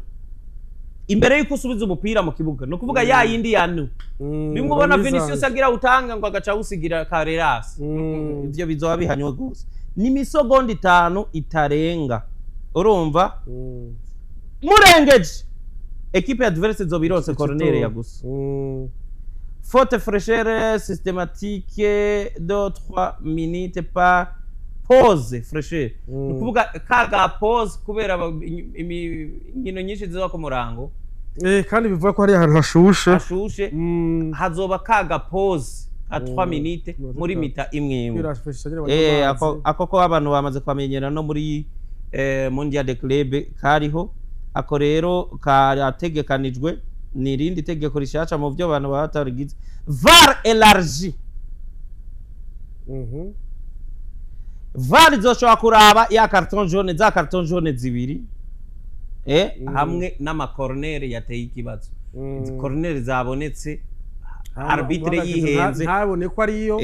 imbere yuko usubiza umupira mu kibuga. No kuvuga ya yindi yanu bimwe ubona Vinicius agira utanga ngo agaca usigira Carreras. Ivyo bizoba bihanywe gose ni imisogonda 5 itarenga. Urumva murengeje equipe adverse zobirose corner ya gusa. Faute fraîcheur systématique de 3 minutes par pause fraîcheur. Nukuvuga kaga pause kubera inkino nyinshi ziza ku murango. Kandi bivuga ko hari ahantu hashushe. Hazoba kaga pause ka 3 minutes muri mita imwe. Ako ko abantu bamaze kwamenyera no muri Mondial de Club kariho. Ako rero karategekanijwe nirindi tegeko rishasha mu byo abantu batarigize VAR élargi. VAR zoshobora kuraba ya carton jaune za carton jaune zibiri hamwe n'ama corner yateye ikibazo. Corner zabonetse arbitre yihenze ntabone ko ariyo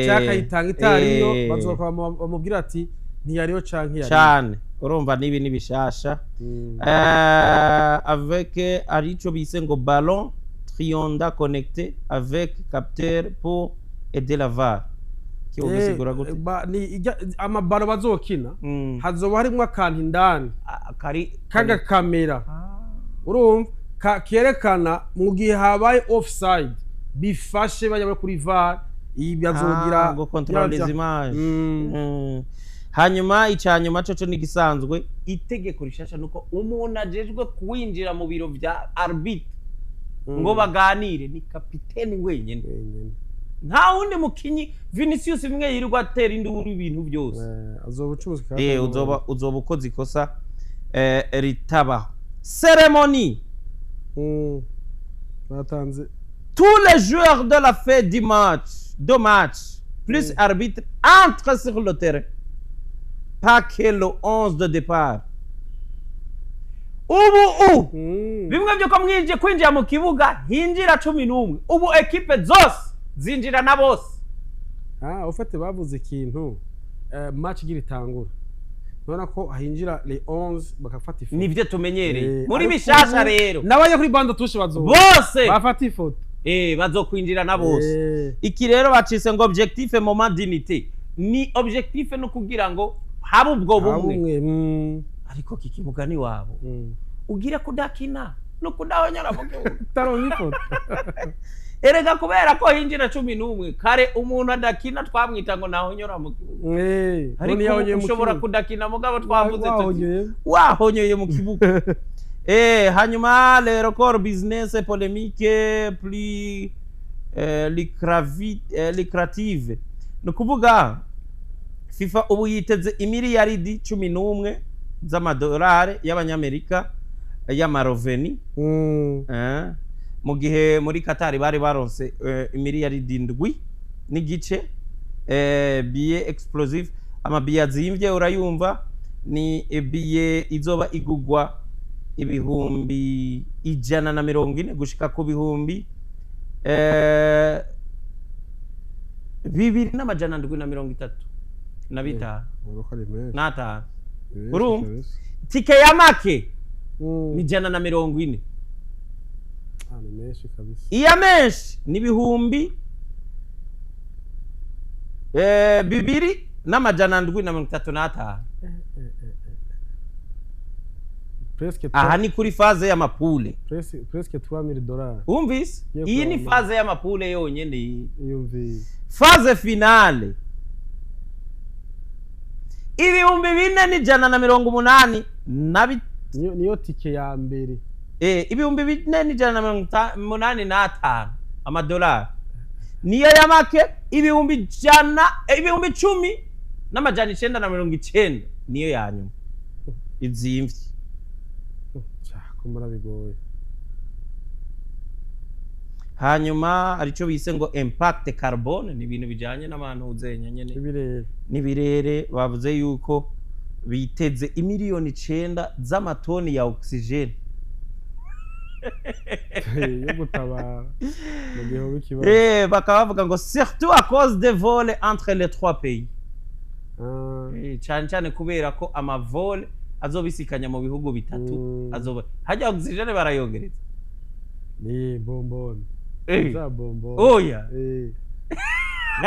cyaka yitanga itariyo bazoka bamubwira ati ntiyariyo canke yari cyane. Urumva nibi nibishasha avec arico bise ngo ballon trionda connecté avec capteur pour aider la VAR. Kiyo bisigura gute ni amabalo bazokina hazoba harimo akantu indani kaga kamera. Urumva kerekana mu gihe habaye offside bifashe bajya kuri VAR ibyazogira ngo contrôle les images. Hanyuma icyanyuma cyo nigisanzwe itegeko rishasha nuko umuntu ajejwe kuwinjira mu biro vya arbitre ngo baganire ni kapiteni wenyene. Nta wundi mukinyi Vinicius bimwe yirirwa atera induru ibintu byose. Azobucuzwe uzoba ukoze ikosa ritaba. Cérémonie. Batanze tous les joueurs de la fête du match plus arbitre entrent sur le terrain. Pas que le 11 de départ. Ubu bimwe byo ko mwinje kwinjira mu kibuga hinjira 11. Ubu equipe zose zinjira na bose. Ufate bavuze ikintu match gira itangura. Nona ko ahinjira les 11 bakafata ifoto. Nivyo tumenyereye. Muri bishasha rero. Nabaye kuri bando tushe bose bafata ifoto. Bazokwinjira na bose. Iki rero bacise ngo objectif moment d'unité. Ni objectif no kugira ngo haba ubwo bumwe. Ariko kiki mugani wabo ugira kudakina no kudahonyara mu gihugu taronye ifoto. Erega kubera ko hinjira 11 kare umuntu adakina twamwita ngo nahonyora mu gihugu. Ariko ushobora kudakina mugabo twavuze wahonyoye mu kibuga. Hanyuma le record business polémique plus lucrative. No kuvuga FIFA ubu yiteze imiliyaridi 11 z'amadolari y'abanyamerika y'amaroveni. Mu gihe muri Qatar bari baronse imiliyaridi 7 n'igice. Billet explosive amabiye azimvye urayumva ni billet izoba igugwa ibihumbi 140 gushika ku bihumbi 2,730. na bitanu uruko ari menshi n'atanu Menshi urumva kabisa. tike ya make Mm. ni 140 Ni menshi kabisa iya menshi ni ibihumbi 2,735 presque aha ni kuri faze y'amapule presque $3,000 wumvise Yo iyi ni kwama. faze y'amapule yonyene iyi yumvi faze finale ibihumbi 4,180 niyo tike ya mbere ibihumbi 4,185 amadolari niyo ya make ibihumbi 10,990 niyo ya nyuma izimvye ko murabigoye hanyuma arico bise ngo impact carbone ni ibintu bijanye n'abantu uzenya nyene ibirere n'ibirere bavuze yuko biteze imiliyoni 9 z'amatoni ya oxygene yo gutabara mu gihe hoba ikibazo bakaba bavuga ngo surtout à cause des vols entre les trois pays cyane cyane kubera ko amavole azobisikanya mu bihugu bitatu azoba hajya oxygene barayongereza ni bombone za bombone oya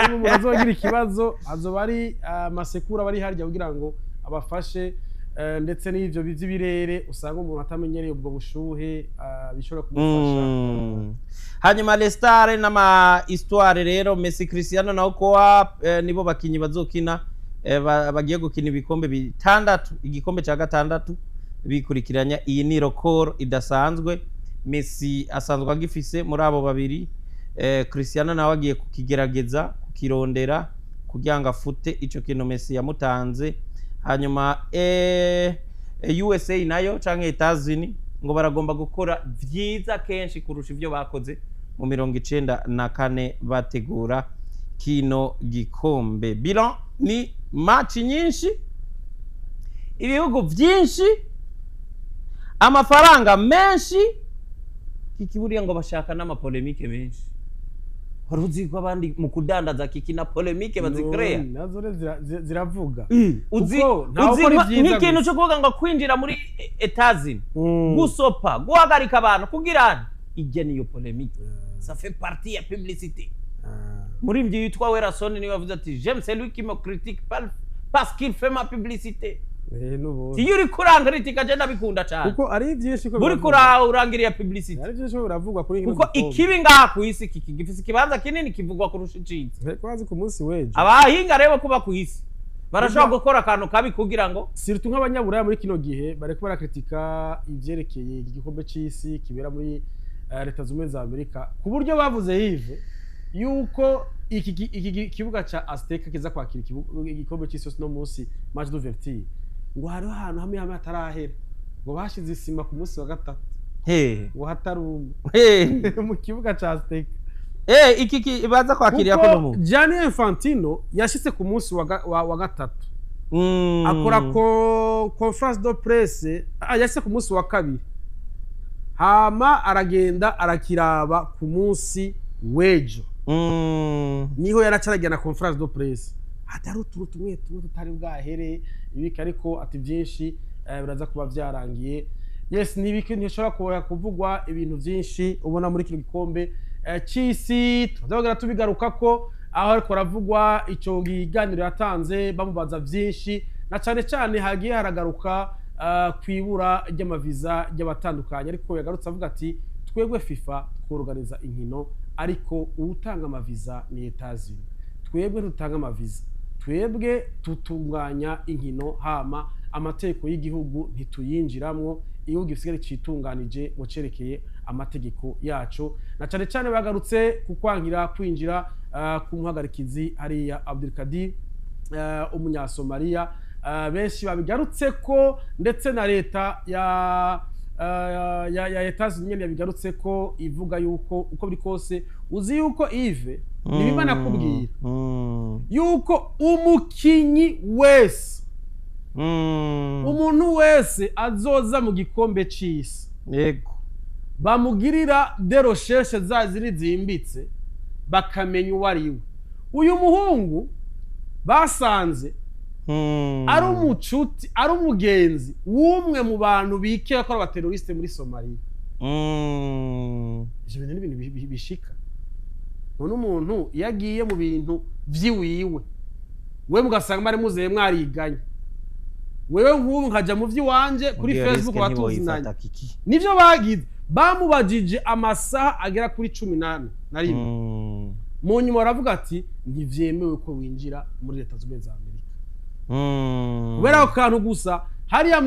umuntu azogira ikibazo azoba ari amasekuru bari harya kugira ngo abafashe ndetse n'ivyo by'ibirere usanga umuntu atamenyereye ubwo bushuhe bishobora kumufasha hanyuma les stars n'ama histoire rero Messi Cristiano na Okoa nibo bakinyi bazokina bagiye gukina ibikombe bitandatu igikombe cya gatandatu bikurikiranya iyi ni record idasanzwe Messi asanzwe agifise muri abo babiri Cristiano nawe agiye kukigerageza kukirondera kugira ngo afute ico kintu Messi yamutanze hanyuma USA nayo canke Etats-Unis ngo baragomba gukora vyiza kenshi kurusha ivyo bakoze mu 94 bategura kino gikombe bilan ni match nyinshi ibihugu vyinshi amafaranga menshi kikiburiya ngo bashaka n'amapolemike menshi waruzi ko abandi mu kudandaza kikina polemike bazikrea nazo ziravuga uzi nk'ikintu cyo kuvuga ngo kwinjira muri Etats-Unis gusopa guhagarika abantu kugira ijya niyo polemike ça fait partie ya publicité muri mvyi yitwa Werason ni wavuze ati j'aime celui qui me critique parce qu'il fait ma publicité iyo uri kurangiritika je ndabikunda cyane kuko ari byinshi ko muri kurangiriya publicity ari byinshi biravugwa kuri kuko ikibi ngaha ku isi gifise ikibanza kinini kivugwa kurusha iciza kwazi ku munsi weje abahinga rero kuba ku isi barashobora gukora akantu kabi kugira ngo surtout nk'abanyaburaya muri kino gihe bareko barakritika ivyerekeye igikombe c'isi kibera muri leta zumwe za Amerika ku buryo bavuze hive yuko iki kibuga ca Azteca kiza kwakira igikombe c'isi no munsi match d'ouverture ngo hariho ahantu hamwe hamwe atarahera ngo bashize isima ku munsi wa gatatu ngo hataruma mu kibuga ca Azteca iki baza kwakira ko no mu Gianni Infantino yashitse ku munsi wa gatatu akora conference de presse yashitse ku munsi wa kabiri hama aragenda arakiraba ku munsi wejo niho yaracaragira na conference de presse atari tumwe tutari bwahere ibika ariko ati byinshi biraza kuba byarangiye yes nibiki ntishobora kuvugwa ibintu byinshi ubona muri kino gikombe c'isi tuzagira tubigaruka ko aho ariko ravugwa ico giganiro yatanze bamubaza byinshi na cyane cyane hagiye haragaruka kwibura ry'amaviza y'abatandukanye ariko yagarutse avuga ati twebwe FIFA tworganiza inkino ariko utanga amaviza ni Etats-Unis twebwe tutanga amaviza twebwe tutunganya inkino hama amategeko y'igihugu ntituyinjiramwo iyo gisigare citunganije mu cerekeye amategeko yacu na cyane cyane bagarutse kukwangira kwinjira ku muhagarikizi hariya Abdelkadir umunyasomalia benshi babigarutse ko ndetse na leta ya Etats-Unis nyene yabigarutse ko ivuga yuko uko biri kose uzi yuko Yves nibiba nakubwira yuko umukinyi wese umuntu wese azoza mu gikombe c'isi yego bamugirira de recherche zaziri zimbitse bakamenya uwariwe uyu muhungu basanze ari umucuti ari umugenzi w'umwe mu bantu bikeka ko abateroriste muri Somalia. Ivyo bintu ni ibintu bishika. None umuntu yagiye mu bintu vyiwiwe we mugasanga bari muzeye mwariganye, wewe nk'ubu nkaja mu vyiwanje kuri Facebook batuzinanye, nivyo bagize. Bamubajije amasaha agera kuri 18 na rimwe. Mu nyuma baravuga ati ntivyemewe ko winjira muri Leta Zunze za Amerika. Kubera ko kantu gusa hariya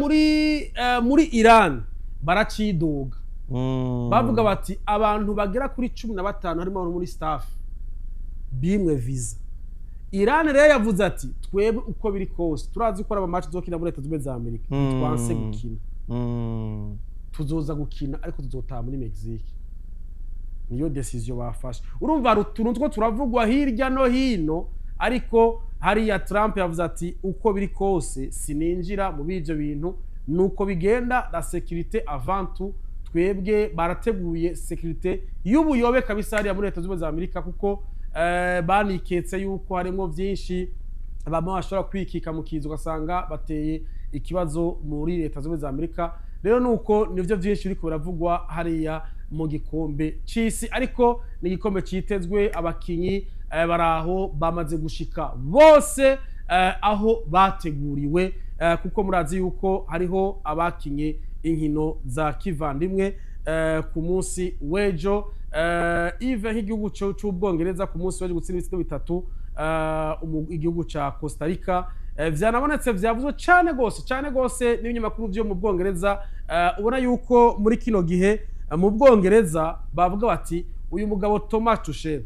muri Iran baracidoga. Bavuga bati abantu bagera kuri 15 harimo muri staff bimwe visa. Iran rero yavuze ati twebwe uko biri kose turazi ko aba match zokina muri Leta Zunze za Amerika twanse gukina. Tuzoza gukina ariko tuzotaha muri Mexique. Niyo decision bafashe. Urumva rutuntu two turavugwa hirya no hino, ariko hariya Trump yavuze ati uko biri kose sininjira mu bivyo bintu, nuko bigenda la sécurité avant tout. Twebwe barateguye sécurité y'ubuyobe kabisa hariya muri Leta Zunze za Amerika, kuko baniketse yuko harimo vyinshi bamwe bashobora kwikika mu kizo ugasanga bateye ikibazo muri Leta Zunze za Amerika. Rero nuko nivyo vyinshi biriko biravugwa hariya mu gikombe c'isi, ariko ni igikombe citezwe abakinyi baraho bamaze gushika bose aho bateguriwe, kuko murazi yuko hariho abakinye inkino za kivandimwe ku munsi wejo. Ive nk'igihugu c'Ubwongereza ku munsi wejo gutsinda ibitego bitatu igihugu ca Costa Rica. Vyanabonetse vyavuzwe cane gose n'ibinyamakuru vyo mu Bwongereza. Ubona yuko muri kino gihe mu Bwongereza bavuga bati uyu mugabo Thomas Tuchel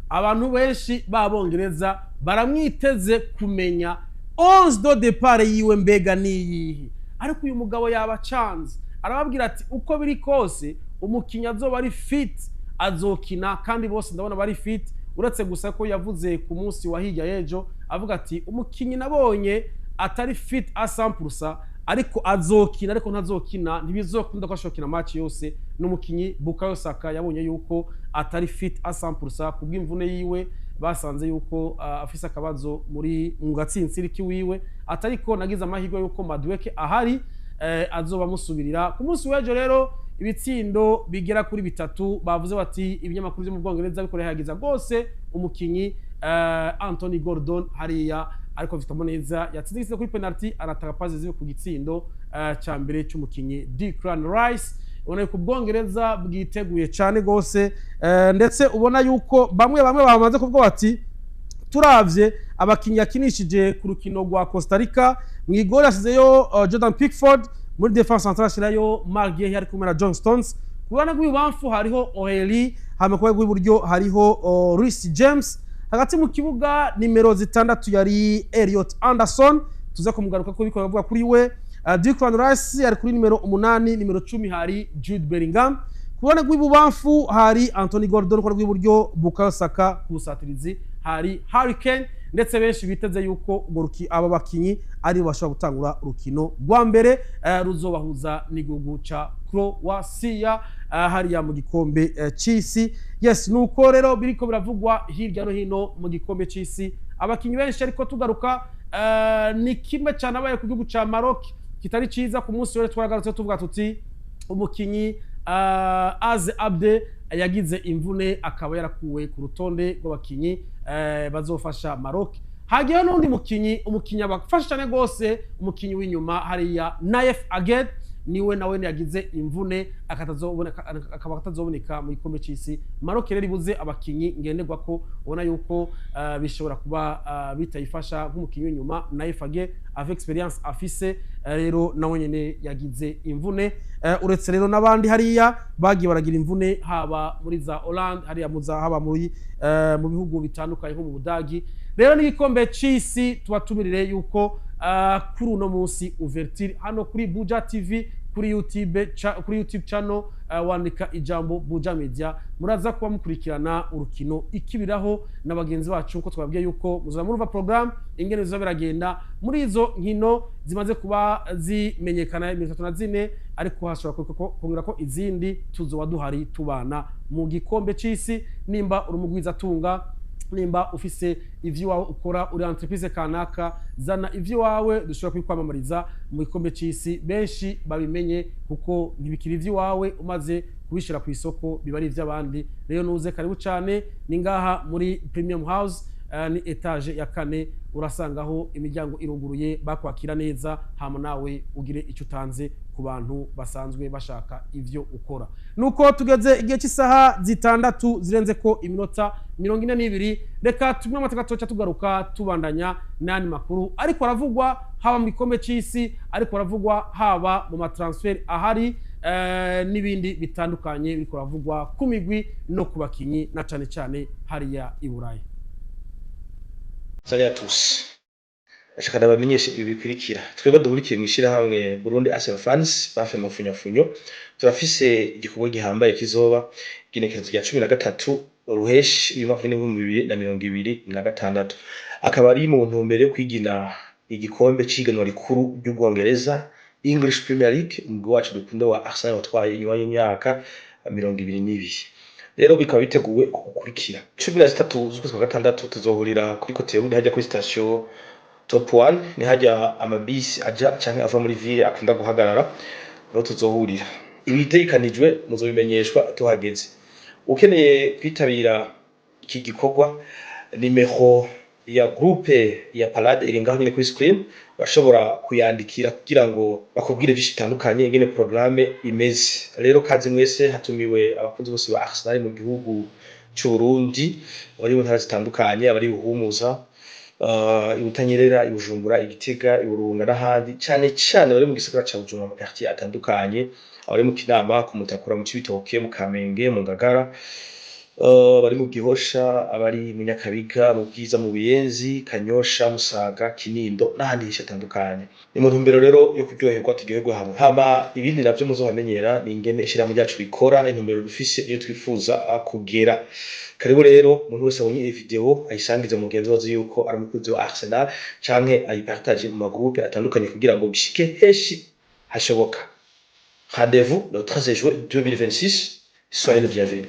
abantu benshi b'Abongereza baramwiteze kumenya 11 de départ yiwe mbega niyihe, ariko uyu mugabo yabacanze arababwira ati uko biri kose umukinyi azoba ari fit azokina, kandi bose ndabona bari fit, uretse gusa ko yavuze ku munsi wa hirya yejo avuga ati umukinyi nabonye atari fit a 100% ariko azokina, ariko ntazokina ntibizokunda ko ashokina match yose. N'umukinyi Bukayo Saka yabonye yuko atari fit a 100% kubw'imvune yiwe, basanze yuko afise akabazo muri mu gatsintsiri kiwiwe, atariko nagize amahirwe yuko Madueke ahari azoba musubirira ku munsi wejo. Rero ibitsindo bigera kuri bitatu bavuze bati ibinyamakuru byo mu Bwongereza biko rehagiza gose umukinyi Anthony Gordon hariya, ariko vitamo neza yatsinze kuri penalty arataka paze zive ku gitsindo ca mbere cy'umukinyi Declan Rice. Ubona ko Bwongereza bwiteguye cyane gose, ndetse ubona yuko bamwe bamaze kuvuga bati turavye abakinyi yakinishije ku rukino rwa Costa Rica, mu igoro yasizeyo Jordan Pickford, muri defense centrale shirayo Mark Guehi ari kumwe na John Stones, kubana gw'ibamfu hariho O'Reilly, hama kwa gw'iburyo hariho Reece James, hagati mu kibuga nimero 6 yari Elliot Anderson, tuza kumugaruka ko biko bavuga kuri we. Declan Rice ari kuri nimero 8, nimero 10 hari Jude Bellingham, kubana gw'ibubamfu hari Anthony Gordon, kwa gw'iburyo Bukayo Saka, kusatirizi hari Harry Kane, ndetse benshi biteze yuko aba bakinyi ari bashobora gutangura urukino rwa mbere ruzobahuza n'igihugu ca Croatia hariya mu gikombe c'isi. Yes, nuko rero biriko biravugwa hirya no hino mu gikombe c'isi abakinyi benshi, ariko tugaruka ni kimwe cyane abaye ku gihugu ca Maroc kitari ciza. Ku munsi wese twaragarutse tuvuga tuti umukinyi Az Abde yagize imvune akaba yarakuwe ku rutonde rw'abakinyi bazofasha Maroc. Hagiye n'undi umukinyi abafasha cyane gose, umukinyi w'inyuma hariya Naif Aged, niwe nawe yagize imvune akaba atazoboneka mu gikombe c'isi. Maroc rero ibuze abakinyi ngenderwa ko ubona yuko bishobora kuba bitayifasha nk'umukinyi w'inyuma Naif Aged avec experience afise, rero nawe nyene yagize imvune. Uretse rero nabandi hariya bagiye baragira imvune, haba muri za Holland hariya haba mu bihugu bitandukanye nko mu Budagi. Rero n'igikombe c'isi tubatumirire yuko kuri uno munsi ouverture hano kuri Buja TV, kuri YouTube channel wandika ijambo Buja Media, muraza kuba mukurikirana urukino ikibiraho n'abagenzi bacu, uko twabwiye yuko muzaba murumva program ingene zizo biragenda muri izo nkino zimaze kuba zimenyekana 34, ariko hashobora kongera ko izindi tuzoba duhari tubana mu gikombe c'isi. Nimba urumugwiza tunga nimba ufise ivyo wawe ukora uri entreprise kanaka zana ivyo wawe dushobora kwikwamamariza mu gikombe c'isi benshi babimenye kuko ntibikiri ivyo wawe umaze kubishira ku isoko biba ari ivy'abandi rero nuze karibu cane ni ngaha muri Premium House ni etage ya kane urasangaho imiryango iruguruye bakwakira neza hama nawe ugire icyo utanze ku bantu basanzwe bashaka ivyo ukora nuko tugeze igihe cy'isaha zitandatu zirenze ko iminota 42 reka tumwe amataka tugaruka tubandanya nani makuru ariko aravugwa haba mu gikombe c'isi ariko aravugwa haba mu matransfer ahari n'ibindi bitandukanye biriko aravugwa ku migwi no kubakinyi na cane cane hariya i Burayi. Salut à tous. Ashaka ndabamenyesha ibi bikurikira. Twebwe duhurikiye mu ishirahamwe Burundi Arsenal Fans bafe mu funyafunyo. Turafise igikorwa gihambaye kizoba ginekerezo rya 13 ruheshi uyu mwaka w'2026. Akaba ari mu ntumbero yo kwigina igikombe c'iganwa rikuru ry'Ubwongereza English Premier League umugwi wacu dukunda wa Arsenal watwaye inyuma y'imyaka 22. Rero bikaba biteguwe kukurikira 13 z'ukwezi kwa gatandatu tuzohurira kuri kote y'undi hajya kuri station Top 1 ni hajya amabisi aja canke ava muri ville akunda guhagarara rero tuzohurira ibitekanijwe muzobimenyeshwa tuhageze ukeneye kwitabira iki gikorwa nimero ya groupe ya Palade iri ngaho nyine kuri screen bashobora kuyandikira kugira ngo bakubwire byinshi bitandukanye ingene programme imeze rero kazi mwese hatumiwe abakunzi bose ba Arsenal mu gihugu cy'u Burundi bari mu ntara zitandukanye abari buhumuza ibutanyerera ibujumbura igitega iburunga n'ahandi cyane cyane bari mu gisagara ca Bujumbura mu quartier atandukanye abari mu Kinama ku Mutakura mu Cibitoke mu Kamenge mu Ngagara bari mu Gihosha abari mu Nyakabiga mu Bwiza mu Buyenzi Kanyosha Musaga Kinindo n'ahandi hisha atandukanye ni mu ntumbero rero yo kuryoherwa turyoherwa hamwe haba ibindi navyo muzohamenyera ni ingene ishirahamwe ryacu rikora intumbero dufise iyo twifuza kugera karibu rero umuntu wese abonye iyi video ayisangize mu mugenzi wazo yuko ari umukunzi wa Arsenal canke ayipartage mu magroupe atandukanye kugira ngo bishike heshi hashoboka. Rendez-vous le 13 juin 2026. Soyez le bienvenu.